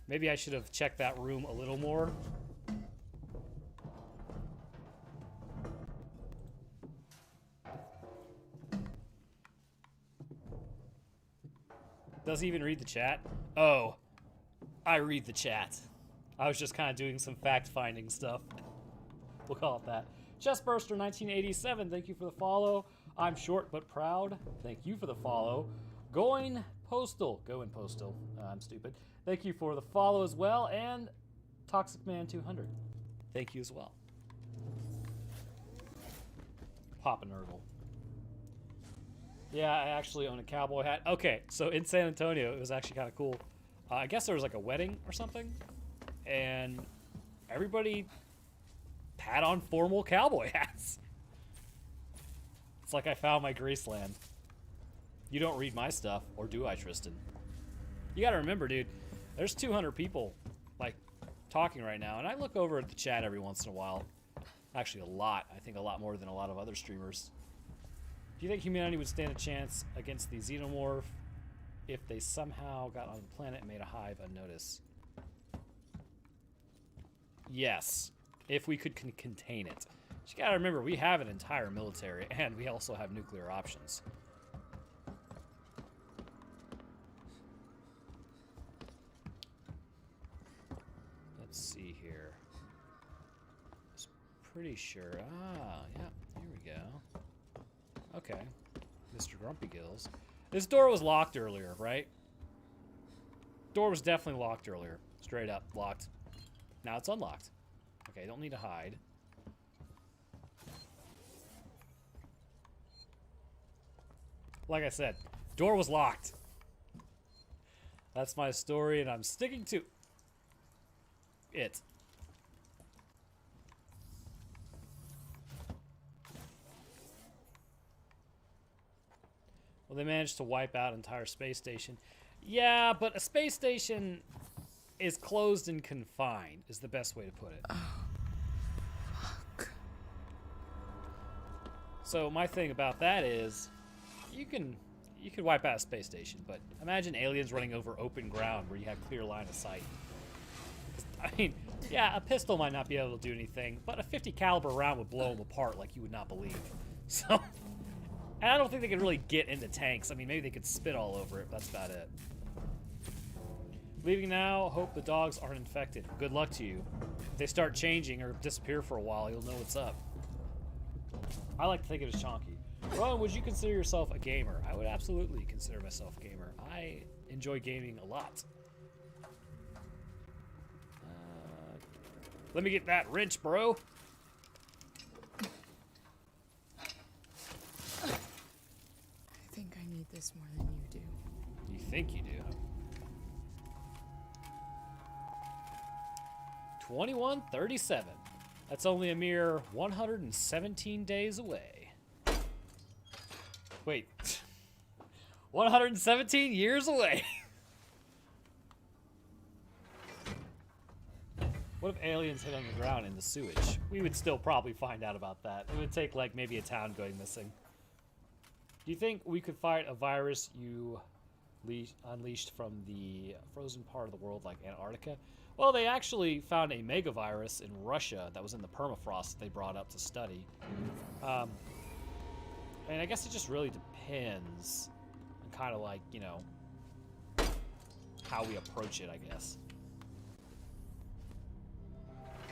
Maybe I should have checked that room a little more. Does he even read the chat? Oh, I read the chat. I was just kind of doing some fact-finding stuff. We'll call it that. Chestburster 1987, thank you for the follow. I'm short but proud. Thank you for the follow. Going Postal. I'm stupid. Thank you for the follow as well. And Toxic Man 200. Thank you as well. Papa Nurgle. Yeah, I actually own a cowboy hat. Okay, so in San Antonio, it was actually kind of cool. I guess there was like a wedding or something. And everybody had on formal cowboy hats. It's like I found my Graceland. You don't read my stuff, or do I, Tristan? You gotta remember, dude, there's 200 people, like, talking right now, and I look over at the chat every once in a while. Actually, a lot. I think a lot more than a lot of other streamers. Do you think humanity would stand a chance against the xenomorph if they somehow got on the planet and made a hive unnoticed? Yes, if we could contain it. But you gotta remember, we have an entire military, and we also have nuclear options. Let's see here. I was pretty sure. Ah, yeah, here we go. Okay. Mr. Grumpy Gills. This door was locked earlier, right? Door was definitely locked earlier. Straight up locked. Now it's unlocked. Okay, don't need to hide. Like I said, door was locked. That's my story, and I'm sticking to it. Well, they managed to wipe out an entire space station. Yeah, but a space station is closed and confined, is the best way to put it. Oh, fuck. So my thing about that is, you can wipe out a space station, but imagine aliens running over open ground where you have clear line of sight. I mean, yeah, a pistol might not be able to do anything, but a 50 caliber round would blow them apart like you would not believe. So, and I don't think they could really get into tanks. I mean, maybe they could spit all over it, but that's about it. Leaving now, hope the dogs aren't infected. Good luck to you. If they start changing or disappear for a while, you'll know what's up. I like to think of it as chonky. Ron, would you consider yourself a gamer? I would absolutely consider myself a gamer. I enjoy gaming a lot. Let me get that wrench, bro. I think I need this more than you do. You think you do? 2137. That's only a mere 117 days away. Wait. 117 years away. What if aliens hit on the ground in the sewage? We would still probably find out about that. It would take like maybe a town going missing. Do you think we could fight a virus you unleashed from the frozen part of the world like Antarctica? Well, they actually found a megavirus in Russia that was in the permafrost that they brought up to study. And I guess it just really depends on kind of like, you know, how we approach it, I guess.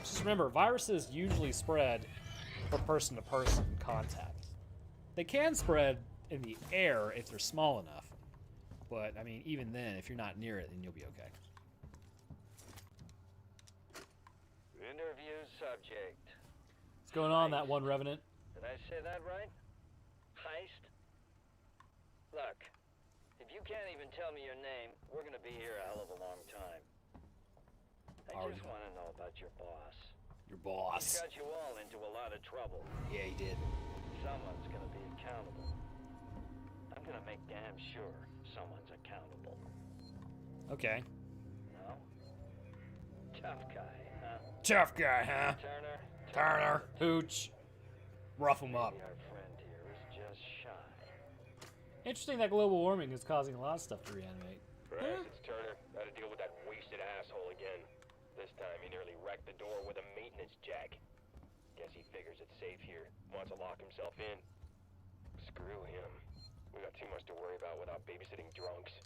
Just remember, viruses usually spread from person to person contact. They can spread in the air if they're small enough. But, I mean, even then, if you're not near it, then you'll be okay. Interview subject. What's going on, that one Revenant? Did I say that right? Heist? Look, if you can't even tell me your name, we're gonna be here a hell of a long time. I Are just we? want to know about your boss. Your boss. He got you all into a lot of trouble. Yeah, he did. Someone's gonna be accountable. I'm gonna make damn sure someone's accountable. Okay. No? Tough guy, huh? Tough guy, huh? Turner? Hooch. Rough him up. Maybe our friend here is just shy. Interesting that global warming is causing a lot of stuff to reanimate. Perhaps it's Turner. Got to deal with that wasted asshole again. This time he nearly wrecked the door with a maintenance jack. Guess he figures it's safe here. Wants to lock himself in. Screw him. We got too much to worry about without babysitting drunks.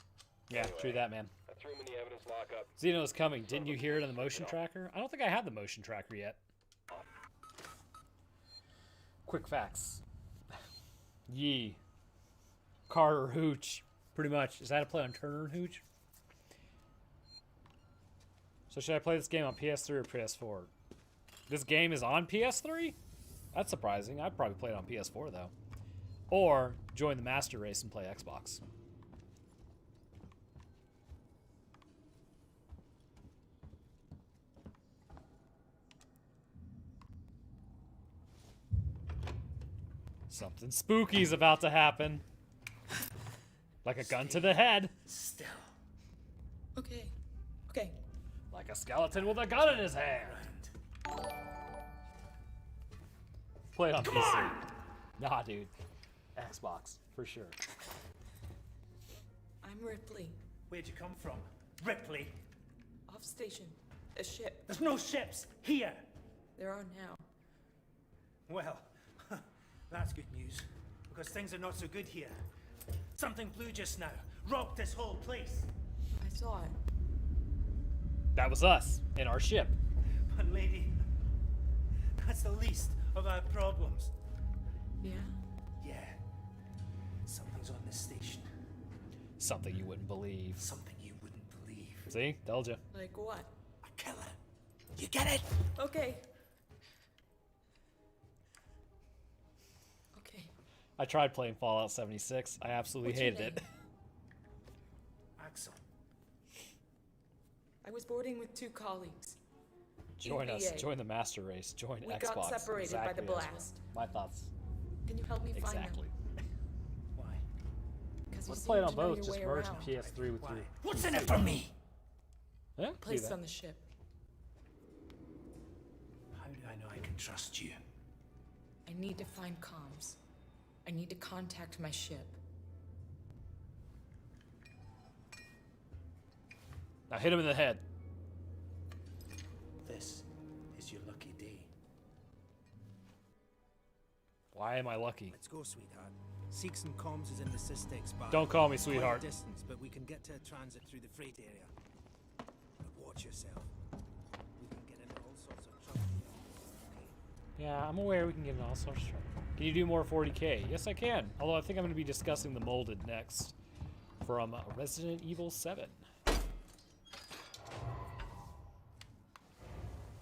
Yeah, Anyway, true that, man. I threw him in the evidence lockup. Xeno is coming. Didn't you hear it on the motion tracker? I don't think I had the motion tracker yet. Quick facts. Yee. Carter Hooch. Pretty much. Is that a play on Turner and Hooch? So should I play this game on PS3 or PS4? This game is on PS3? That's surprising. I'd probably play it on PS4 though. Or join the master race and play Xbox. Something spooky's about to happen. Like a gun to the head. Still. Okay. Okay. Like a skeleton with a gun in his hand. Play it on PC. Nah, dude. Xbox, for sure. I'm Ripley. Where'd you come from? Ripley? Off station. A ship. There's no ships here. There are now. Well, that's good news, because things are not so good here. Something flew just now, rocked this whole place. I saw it. That was us, in our ship. But lady, that's the least of our problems. Yeah? Yeah. Something Something's on this station. Something you wouldn't believe. Something you wouldn't believe. See? Told you. Like what? A killer. You get it? Okay. Okay. I tried playing Fallout 76. I absolutely What's your hated it. name? Axel. I was boarding with 2 colleagues. Join us. EVA. Join the master race. Join We Xbox. got separated by the Exactly as well. blast. My thoughts. Can you help me find Exactly. them? Why? Because Let's you play it seem on to know both. your Just way merge around. the PS3 with Why? your. What's in it for me? Yeah, do Placed that. on the ship. How do I know I can trust you? I need to find comms. I need to contact my ship. Now hit him in the head. This is your lucky day. Why am I lucky? Let's go, sweetheart. Seeks and comms is in the Systex bar. Don't call me Quite a sweetheart. distance, but we can get to a transit through the freight area. But watch yourself. We can get into all sorts of trouble here. Yeah, I'm aware we can get in all sorts of trouble. Can you do more 40k? Yes, I can. Although I think I'm going to be discussing the molded next from Resident Evil 7.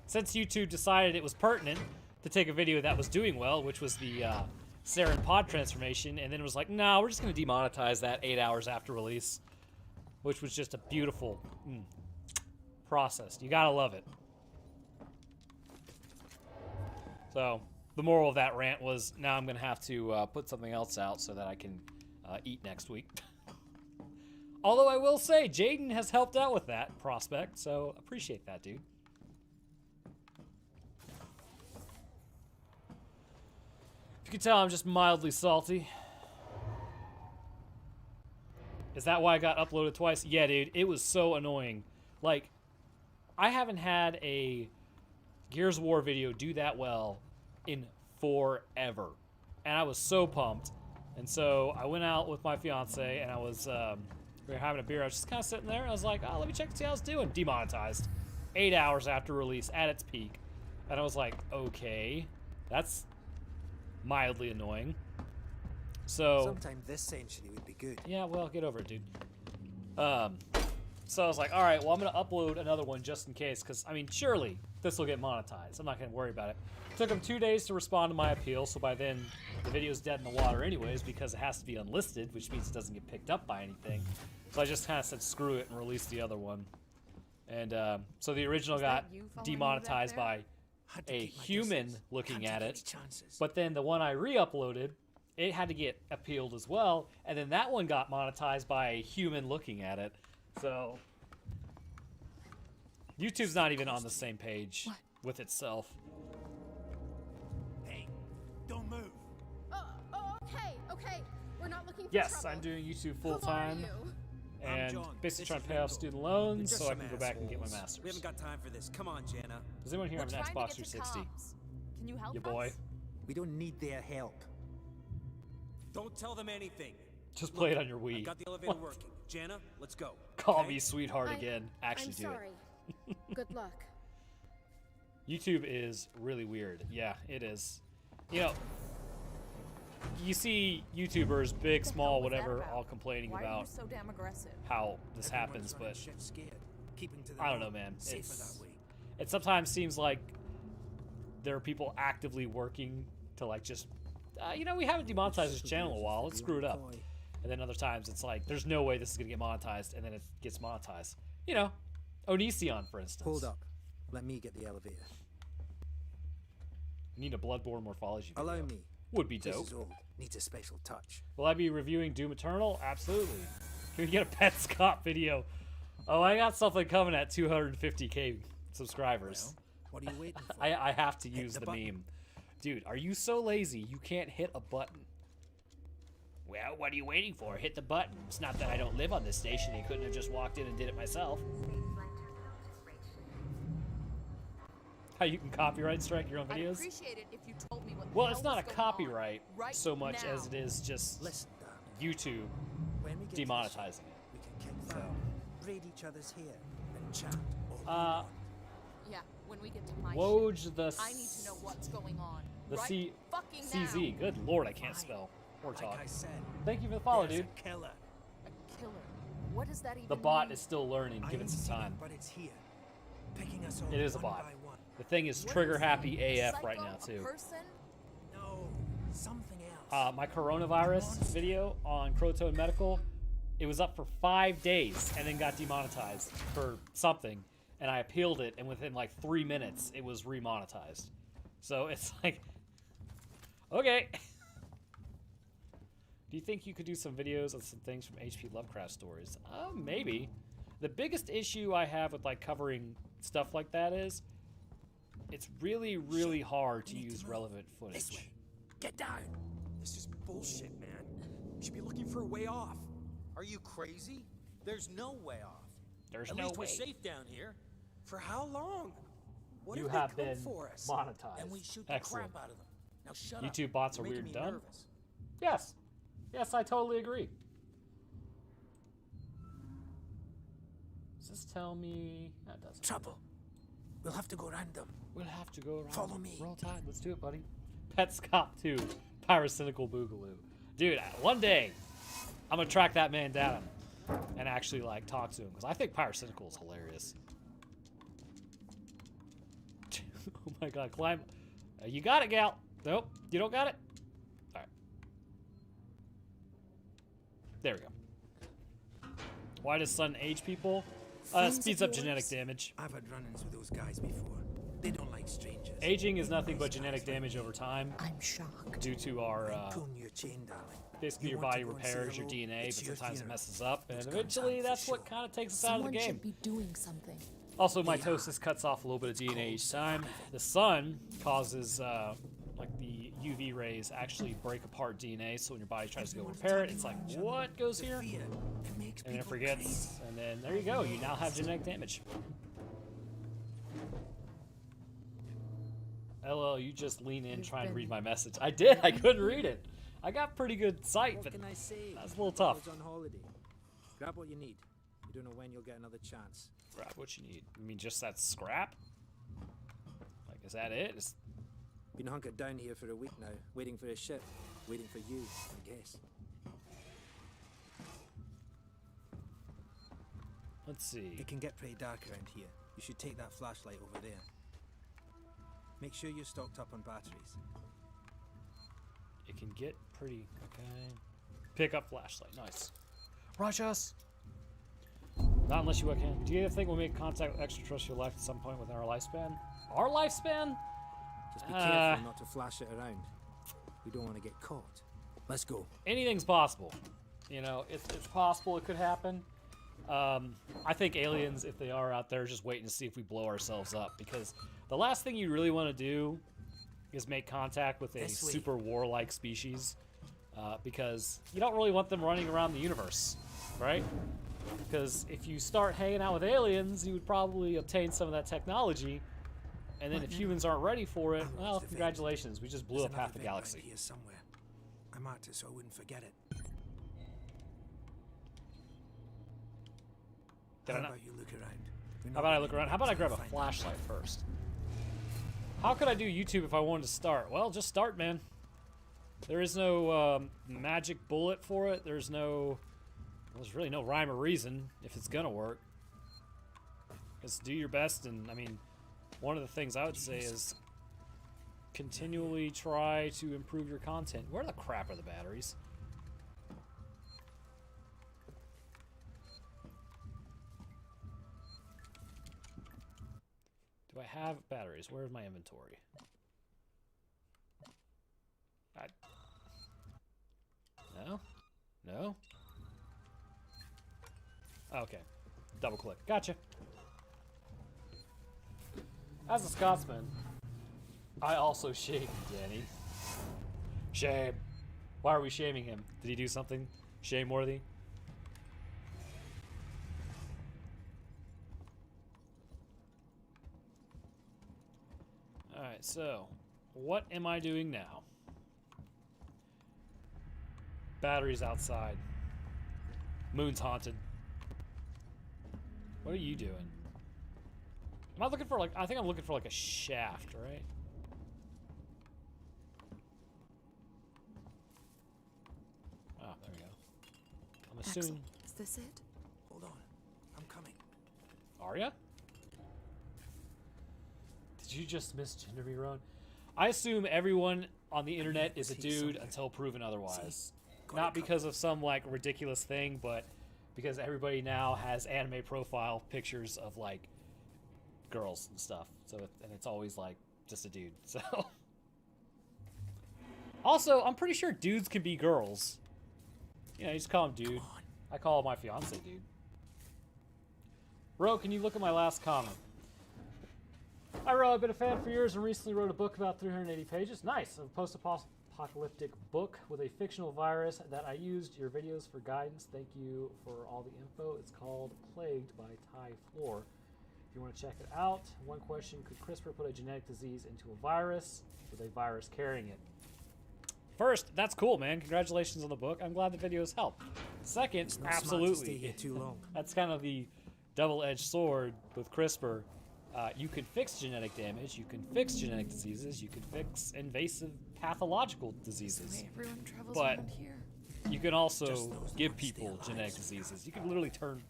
Since YouTube decided it was pertinent to take a video that was doing well, which was the Saren pod transformation, and then it was like, no, we're just going to demonetize that 8 hours after release, which was just a beautiful process. You gotta love it. So the moral of that rant was now I'm going to have to put something else out so that I can eat next week. Although I will say, Jaden has helped out with that prospect, so appreciate that, dude. If you can tell, I'm just mildly salty. Is that why I got uploaded twice? Yeah, dude, it was so annoying. Like, I haven't had a Gears of War video do that well in forever. And I was so pumped. And so I went out with my fiance and I was, we were having a beer. I was just kind of sitting there. I was like, oh, let me check and see how it's doing. Demonetized. 8 hours after release at its peak. And I was like, okay, that's mildly annoying. So Sometime this century would be good. yeah, well, get over it, dude. So I was like, all right, well, I'm going to upload another one just in case, because, I mean, surely this will get monetized. I'm not going to worry about it. Took them 2 days to respond to my appeal, so by then the video's dead in the water anyways, because it has to be unlisted, which means it doesn't get picked up by anything. So I just kind of said screw it and released the other one. And so the original got you following me demonetized back by Had to a keep my human distance. looking Can't at take it. any chances. But then the one I re-uploaded, it had to get appealed as well, and then that one got monetized by a human looking at it. So YouTube's not even on the same page with itself. Hey, don't move. Okay. We're not looking for Yes, trouble. I'm doing YouTube Who full time are you? I'm and John. basically This trying is to pay off Randall. student You're loans just so I some can go back and get my assholes. master's. We haven't got time for this. Come on, Jenna. Does anyone here We're have an trying Xbox to get to 360? comms. Can you help Your boy. us? We don't need their help. Don't tell them anything. Just play it on your Wii. I've got the elevator working. Jana, let's go. Call okay? me sweetheart I- again. Actually I'm do sorry. Good luck. it. YouTube is really weird. Yeah, it is. You know, you see YouTubers, big, What the small, hell was that whatever, about? all complaining Why are about you so damn aggressive? how this Everyone's happens, running but shit scared. Keeping to the I don't know, norm. man. Safer It's- that way. it sometimes seems like there are people actively working to like just, you know, we haven't demonetized this channel in a while. Let's screw it up. And then other times it's like, there's no way this is gonna get monetized, and then it gets monetized. You know, Onision, for instance. Hold up. Let me get the elevator. Need a Bloodborne morphology video. Allow me. Would be This dope. is old. Needs a special touch. Will I be reviewing Doom Eternal? Absolutely. Can we get a Pet Scott video? Oh, I got something coming at 250k subscribers. What are you waiting for? I have to use the the button. meme. Dude, are you so lazy you can't hit a button? Well, what are you waiting for? Hit the button. It's not that I don't live on this station. You couldn't have just walked in and did it myself. How you can copyright strike your own I'd videos? appreciate it if you told me what the Well, hell it's not a was going on copyright right so much now. as it is just Listen, darling. YouTube When we get to the demonetizing ship, it. we can kick back, braid each other's hair, and chat all we Uh, want. Yeah, when we get to my Woj ship, the I need to know what's going on. the right C fucking CZ. now. Good lord, I can't spell. Or Like talk. I said, Thank you for the follow, there's dude. a killer. A killer. What does that even The bot mean? is still learning. I Give it ain't some seen time. but it's here, picking us off It is a one bot. by one. The thing is What trigger is happy he? A AF right psycho? now A too. person? No, something else. My coronavirus video on Crotone Medical, it was up for 5 days and then got demonetized for something, and I appealed it, and within like 3 minutes it was remonetized. So it's like, okay. Do you think you could do some videos on some things from H.P. Lovecraft stories? Maybe. The biggest issue I have with like covering stuff like that is it's really, really hard to use relevant This way. footage. Get down. This is bullshit, man. You should be looking for a way off. Are you crazy? There's no way off. There's At no least way. we're safe down here. For how long? What You if have they come been for us? monetized. And we shoot the Excellent. crap out of them. Now shut up. YouTube bots are You're weird making and me dumb. nervous. Yes. Yes, I totally agree. Does this tell me? That doesn't. Trouble. We'll have to go around them. We'll have to go around. Follow me. Roll Tide. Let's do it, buddy. Pet Cop 2. Pyrocynical Boogaloo. Dude, one day, I'm going to track that man down and actually, like, talk to him. Because I think Pyrocynical is hilarious. Oh my god, climb. You got it, gal. Nope, you don't got it? Alright. There we go. Why does sun age people? Friends Speeds of up genetic yours? damage. I've had run-ins with those guys before. They don't like strangers. Aging is nothing but genetic damage over time I'm shocked. due to our, Pulling your chain, darling. basically You your want body to go and say repairs your hello? DNA, It's but your sometimes it funeral. messes up, and Those guns eventually have for that's what sure. kind of takes us out of Someone the game. should be doing something. Also, mitosis cuts off a little bit of DNA each time. The sun causes, like, the UV rays actually break apart DNA, so when your body tries to go repair it, it's like, what goes here? Fear. It makes And then it people forgets, crazy. and then there you go, you now have genetic damage. LL, you just lean in trying to read my message. I did, I couldn't read it. I got pretty good sight, What but can I say? that's a little tough. I was on holiday. Grab what you need. You don't know when you'll get another chance. Grab what you need. You mean just that scrap? Like, is that it? Been hunkered down here for a week now, waiting for a ship, waiting for you, I guess. Let's see. It can get pretty dark around here. You should take that flashlight over there. Make sure you're stocked up on batteries. It can get pretty, okay. Pick up flashlight, nice. Rush us! Not unless you can. Do you think we'll make contact with extraterrestrial life at some point within our lifespan? Our lifespan? Just be careful not to flash it around. We don't want to get caught. Let's go. Anything's possible. You know, it's possible it could happen. I think aliens, if they are out there, are just waiting to see if we blow ourselves up. Because the last thing you really want to do is make contact with a This way. super warlike species. Because you don't really want them running around the universe, right? Because if you start hanging out with aliens, you would probably obtain some of that technology. And then if humans aren't ready for it, well, congratulations. We just blew There's up half the another vent galaxy. round here somewhere. I marked it so I wouldn't forget it. Did How I not? about you look around? We're How not about I really look around? How about I gonna grab a find out. flashlight first? How could I do YouTube if I wanted to start? Well, just start, man. There is no magic bullet for it. There's really no rhyme or reason if it's gonna work. Just do your best, and I mean, one of the things I would say is continually try to improve your content. Where the crap are the batteries? Do I have batteries? Where's my inventory? No? No? Okay. Double click. Gotcha. As a Scotsman, I also shame Danny. Shame. Why are we shaming him? Did he do something shame-worthy? Alright, so what am I doing now? Batteries outside. Moon's haunted. What are you doing? Am I looking for like, I think I'm looking for like a shaft, right? I'm assuming. Is this it? Hold on. I'm coming. Arya? Did you just misgender me, Ron? I assume everyone on the internet is a dude until proven otherwise. Not because of some like ridiculous thing, but because everybody now has anime profile pictures of like girls and stuff. So and it's always like just a dude. So also, I'm pretty sure dudes can be girls. You know, you just call him dude. I call my fiance dude. Ro, can you look at my last comment? Hi, Ro. I've been a fan for years and recently wrote a book about 380 pages. Nice. A post-apocalyptic book with a fictional virus that I used your videos for guidance. Thank you for all the info. It's called Plagued by Ty Floor. If you want to check it out, one question: could CRISPR put a genetic disease into a virus with a virus carrying it? First, that's cool, man. Congratulations on the book. I'm glad the videos helped. Second, absolutely. Stay here too long. That's kind of the double-edged sword with CRISPR. You can fix genetic damage, you can fix genetic diseases, you can fix invasive pathological diseases. Everyone travels But around here. you can also give people genetic diseases. You can literally turn...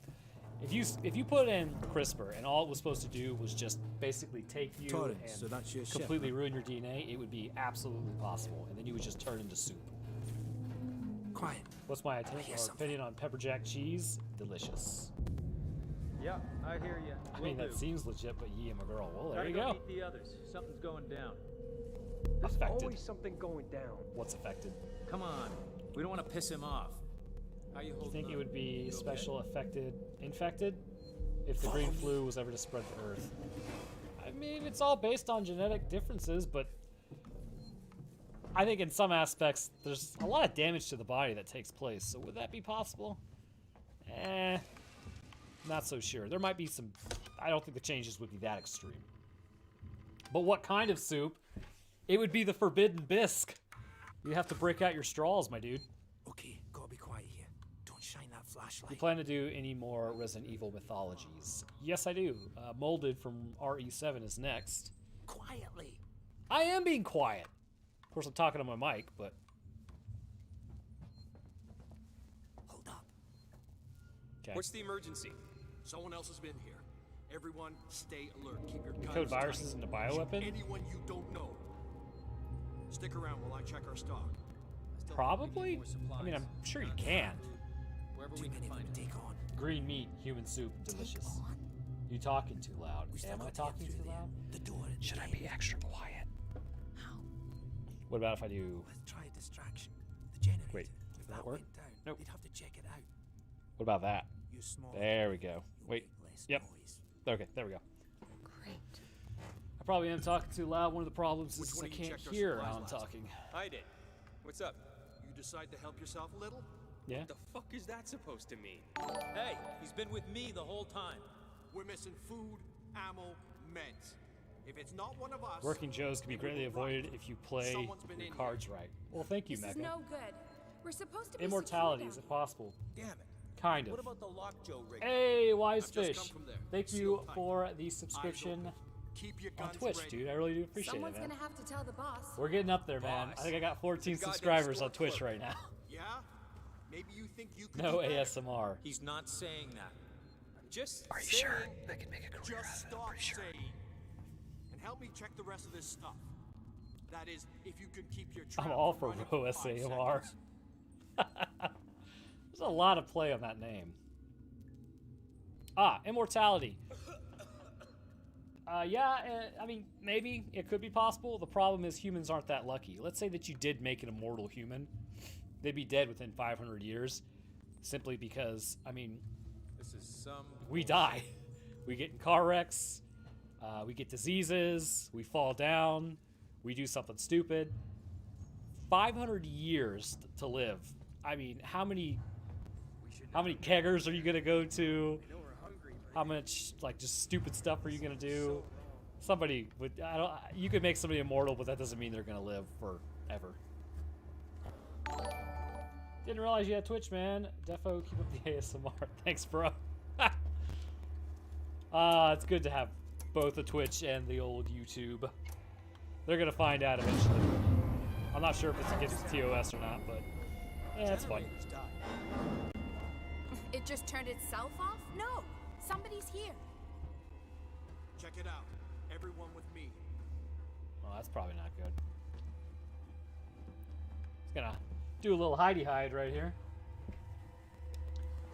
If you put in CRISPR and all it was supposed to do was just basically take you Torrance, and so that's your ship, completely ruin your DNA, it would be absolutely possible. And then you would just turn into soup. Quiet. What's my opinion on pepper jack cheese? Delicious. Yeah, I hear you. I mean, that seems legit, but ye, I'm a girl. Well, there you go. Meet the others. Something's going down. There's Affected. always something going down. What's affected? Come on. We don't want to piss him off. How you You holding think it up? would be You special affected infected if the green flu was ever to spread to Earth? I mean, it's all based on genetic differences, but I think in some aspects there's a lot of damage to the body that takes place. So would that be possible? Not so sure. There might be some... I don't think the changes would be that extreme. But what kind of soup? It would be the forbidden bisque. You'd have to break out your straws, my dude. Okay, gotta be quiet here. Don't shine that flashlight. You plan to do any more Resident Evil mythologies? Yes, I do. Molded from RE7 is next. Quietly. I am being quiet. Of course, I'm talking on my mic, but... Hold up. Okay. What's the emergency? Someone else has been here. Everyone, stay alert. Keep your guns Code viruses tight. into bioweapon? Anyone you don't know. Stick around while I check our stock. Probably? I mean, I'm sure you can. Wherever Too we many can of find them it. to take on. Green meat, human soup, delicious. You talking too loud. We still Am I got to get talking through too there. loud? The door and Should the I gate. be extra quiet? How? What about if I do... Let's try a distraction. The generator. Wait, if will that that work? went down, Nope. they'd have to check it out. What about that? Use small. There we go. You'll Wait. make less Yep. noise. Okay, there we go. Great. I probably am talking too loud. One of the problems Which is one I of you can't checked our hear supplies how I'm last? talking. I did. What's up? You decide to help yourself a little? Yeah? What the fuck is that supposed to mean? Hey, he's been with me the whole time. We're missing food, ammo, meds. If it's not one of us, Working Joes can be greatly avoided if you play Someone's been your in cards right. Well, thank you, This is Mega. no good. We're supposed to be Immortality, secure is down it possible? Damn it. Kind of. What about the lockjaw rig? Hey, Wise I've just Fish. come from there. Thank Seal you tight. for the subscription open. Keep your on guns Twitch, ready. dude. I really do appreciate Someone's it, man. gonna have to tell the boss. We're getting up there, man. I think I got 14 It's a goddamn subscribers store on Twitch clerk. right now. Yeah? Maybe you think you could No do better. ASMR. He's not saying that. Just Are you saying. sure? They can make a career Just stop saying. And help me check the rest of this stuff. That is, if you can keep your I'm trap all from for running Ro 5 SAMR. seconds. There's a lot of play on that name. Ah, immortality. I mean, maybe it could be possible. The problem is humans aren't that lucky. Let's say that you did make an immortal human. They'd be dead within 500 years. Simply because, I mean, This is some. we die. We get in car wrecks. We get diseases. We fall down. We do something stupid. 500 years to live. I mean, how many keggers are you gonna go to? How much like just stupid stuff are you gonna do? Somebody would. I don't. You could make somebody immortal, but that doesn't mean they're gonna live forever. Didn't realize you had Twitch, man. Defo, keep up the ASMR. Thanks, bro. It's good to have both the Twitch and the old YouTube. They're gonna find out eventually. I'm not sure if it's against TOS or not, but yeah, it's fun. It just turned itself off? No. Somebody's here. Check it out. Everyone with me. Well, that's probably not good. It's gonna do a little hidey hide right here.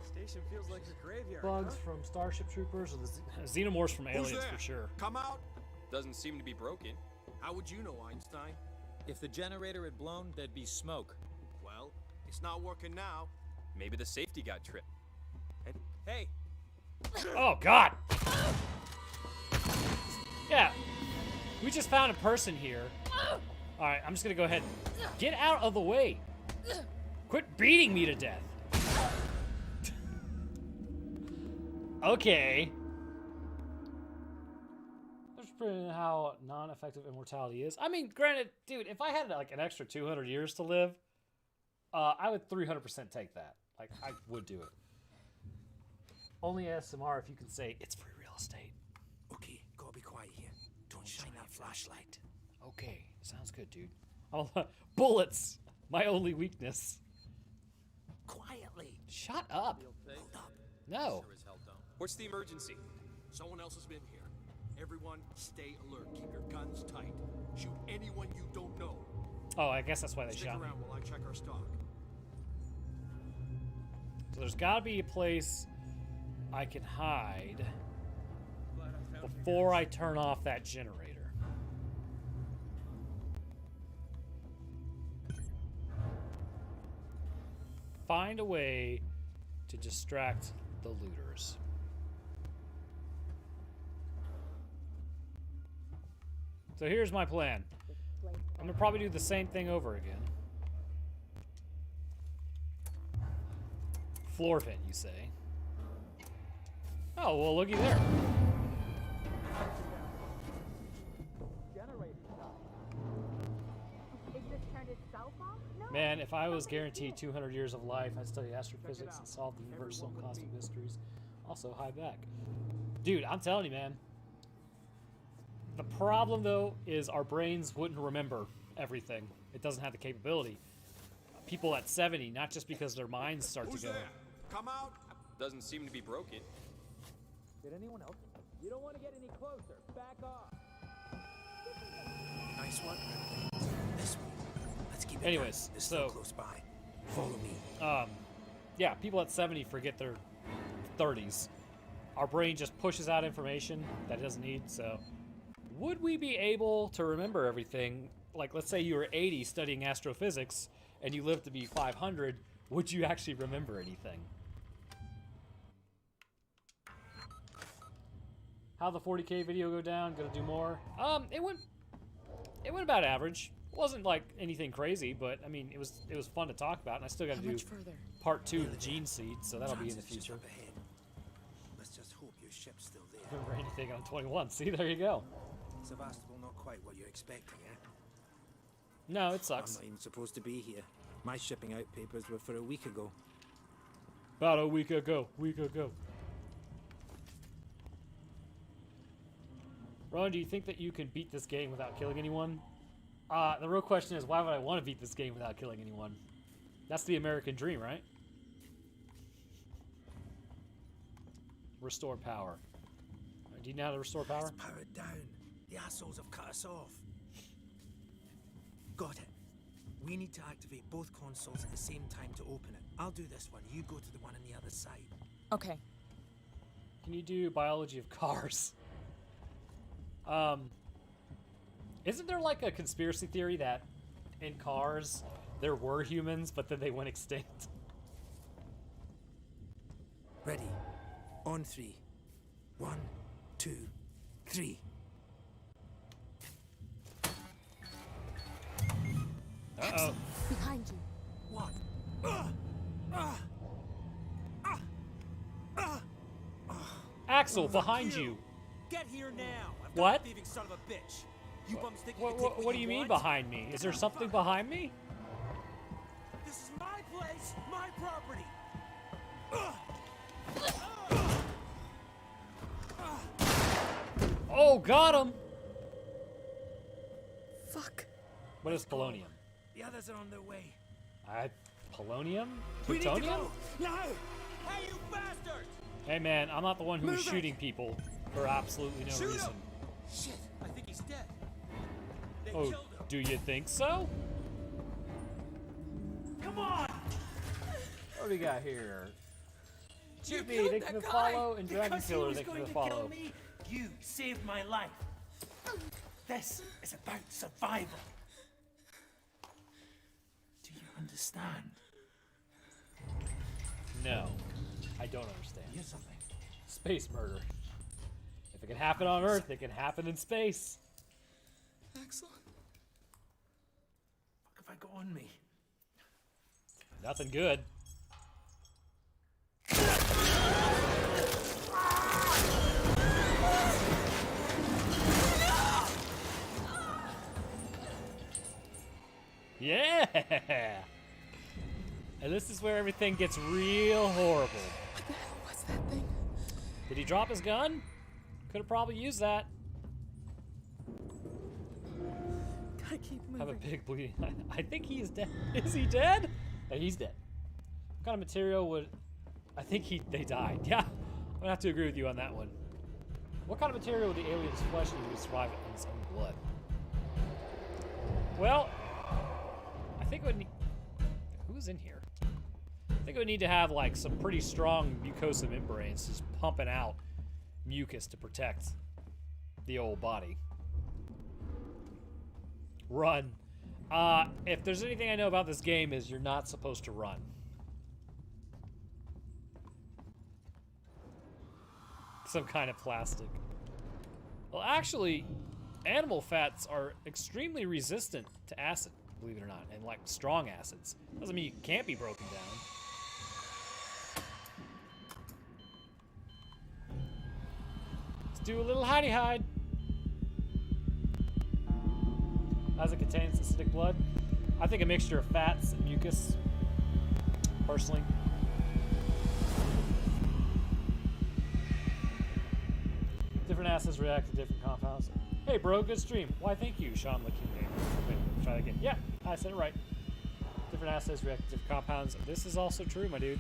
Station feels like a graveyard. Bugs from Starship Troopers, or the Xenomorphs from Who's Aliens there? for sure. Come out. Doesn't seem to be broken. How would you know, Einstein? If the generator had blown, there'd be smoke. Well, it's not working now. Maybe the safety got tripped. And hey, Oh God! Yeah, we just found a person here. All right, I'm just gonna go ahead. Get out of the way. Quit beating me to death. Okay. That's pretty how non-effective immortality is. I mean, granted, dude, if I had like an extra 200 years to live, I would 300% take that. Like, I would do it. Only ASMR if you can say it's free real estate. Okay, gotta be quiet here. Don't shine that flashlight. Okay, sounds good, dude. Oh, bullets, my only weakness. Quietly. Shut up. Hold up. No. sure as hell don't. What's the emergency? Someone else has been here. Everyone, stay alert. Keep your guns tight. Shoot anyone you don't know. Oh, I guess that's why they Stick shot me. around while I check our stock. So there's got to be a place I can hide before I turn off that generator. Find a way to distract the looters. So here's my plan. I'm gonna probably do the same thing over again. Floor vent, you say? Oh, well, looky there. It just turned itself off? No. Man, if I was guaranteed 200 years of life, I'd study astrophysics and solve the universal and cosmic mysteries. Also, high back. Dude, I'm telling you, man. The problem, though, is our brains wouldn't remember everything. It doesn't have the capability. People at 70, not just because their minds start Who's to go. there? Come out. Doesn't seem to be broken. Did anyone else? You don't want to get any closer. Back off. Nice work, Ripley. This way. Let's keep it Anyways, down. It's still so- close by. Follow me. Yeah, people at 70 forget their 30s. Our brain just pushes out information that it doesn't need, so... Would we be able to remember everything? Like, let's say you were 80 studying astrophysics, and you lived to be 500, would you actually remember anything? How'd the 40K video go down? Gonna do more? It went about average. It wasn't like anything crazy, but I mean, it was fun to talk about, and I still got to do further? part 2 of the gene seed, so that'll be in the Transit's just future. up ahead. Let's just hope your ship's still there. Remember anything on 21? See, there you go. Sevastopol not quite what you're expecting, eh? No, it I'm sucks. not even supposed to be here. My shipping out papers were for a week ago. About a week ago. Ron, do you think that you can beat this game without killing anyone? The real question is, why would I want to beat this game without killing anyone? That's the American dream, right? Restore power. Do you know how to restore power? It's powered down. The assholes have cut us off. Got it. We need to activate both consoles at the same time to open it. I'll do this one. You go to the one on the other side. Okay. Can you do biology of cars? Isn't there like a conspiracy theory that in cars there were humans, but then they went extinct? Ready. On 3. 1, 2, 3. Uh-oh. Behind you. What? Axel, behind you. Get here now. I've What? got a thieving son of a bitch. You bums think you can take What do you mean want? behind me? Is there something behind me? This is my place, my property. Oh, got him! Fuck. What is polonium? The others are on their way. Polonium? We need to Plutonium? go! Now! Hey, you bastards! Hey man, I'm not the one who was Move it! shooting people for absolutely no Shoot reason. him! Shit, I think he's dead. They Oh, killed him. do you think so? Come on! What do we got here? You Shoot me, killed thank that you for the guy follow, and Dragon because he Killer, was thank you for going the to kill follow. me. You saved my life. This is about survival. Do you understand? No, I don't understand. Here's something. Space murder. If it can happen on Earth, it can happen in space. Excellent. What have I got on me? Nothing good. Yeah! And this is where everything gets real horrible. What the hell was that thing? Did he drop his gun? Could have probably used that. Gotta keep moving. Have a big bleeding. I think he is dead. Is he dead? He's dead. What kind of material would... I think they died. Yeah, I'm gonna have to agree with you on that one. What kind of material would the alien's flesh need to survive in its own blood? Well, I think it would need... Who's in here? I think it would need to have like some pretty strong mucosa membranes just pumping out mucus to protect the old body. Run. If there's anything I know about this game is you're not supposed to run. Some kind of plastic. Well, actually, animal fats are extremely resistant to acid, believe it or not, and like strong acids. Doesn't mean you can't be broken down. Let's do a little hidey hide. As it contains acidic blood, I think a mixture of fats and mucus, personally. Different acids react to different compounds. Hey bro, good stream. Why thank you, Sean Licking. Wait, try that again. Yeah, I said it right. Different acids react to different compounds. This is also true, my dude.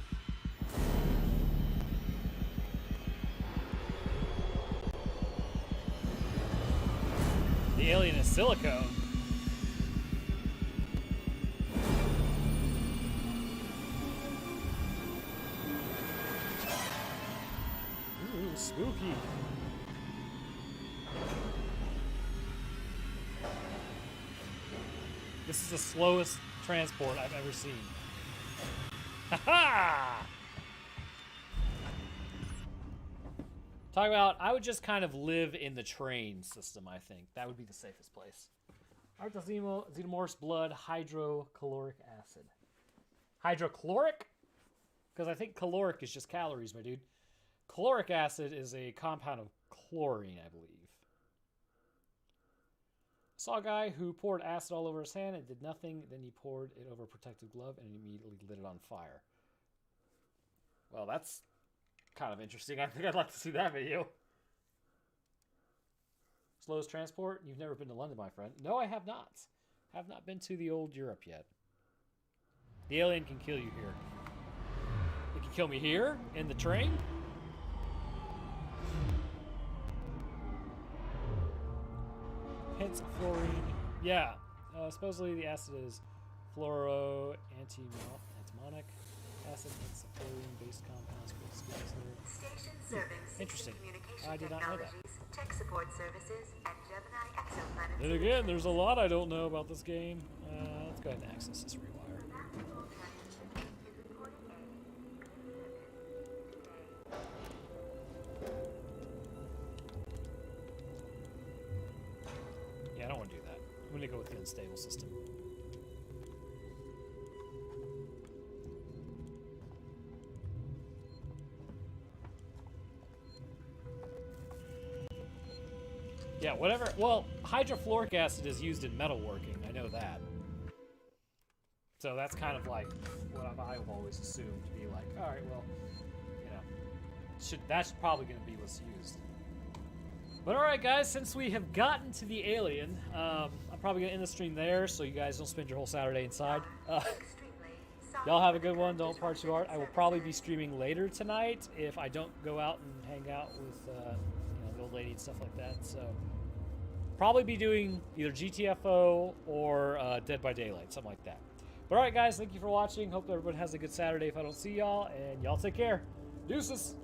The alien is silicone. Ooh, spooky. This is the slowest transport I've ever seen. Ha-ha! Talk about, I would just kind of live in the train system, I think. That would be the safest place. Xenomorph's blood, hydrochloric acid. Hydrochloric? Because I think caloric is just calories, my dude. Chloric acid is a compound of chlorine, I believe. Saw a guy who poured acid all over his hand and did nothing. Then he poured it over a protective glove and immediately lit it on fire. Well, that's kind of interesting. I think I'd like to see that video. Slowest transport? You've never been to London, my friend. No, I have not. Have not been to the old Europe yet. The alien can kill you here. It can kill me here, in the train. Hints of fluorine. Yeah. Supposedly the acid is fluoro antimonic acid. Hints of fluorine-based compounds for skills there. Station serving Interesting. communication I did not know that. technologies, tech support services, and Gemini exoplanet. Then again, there's a lot I don't know about this game. Let's go ahead and access this rewire. Yeah, I don't want to do that. I'm going to go with the unstable system. Yeah, whatever. Well, hydrofluoric acid is used in metalworking. I know that. So that's kind of like what I've always assumed to be like, all right, well, you know, that's probably going to be what's used. But all right, guys, since we have gotten to the alien, I'm probably going to end the stream there so you guys don't spend your whole Saturday inside. Y'all have a good one. Don't part too hard. I will probably be streaming later tonight if I don't go out and hang out with the old lady and stuff like that. So probably be doing either GTFO or Dead by Daylight, something like that. But all right, guys, thank you for watching. Hope everyone has a good Saturday if I don't see y'all, and y'all take care. Deuces.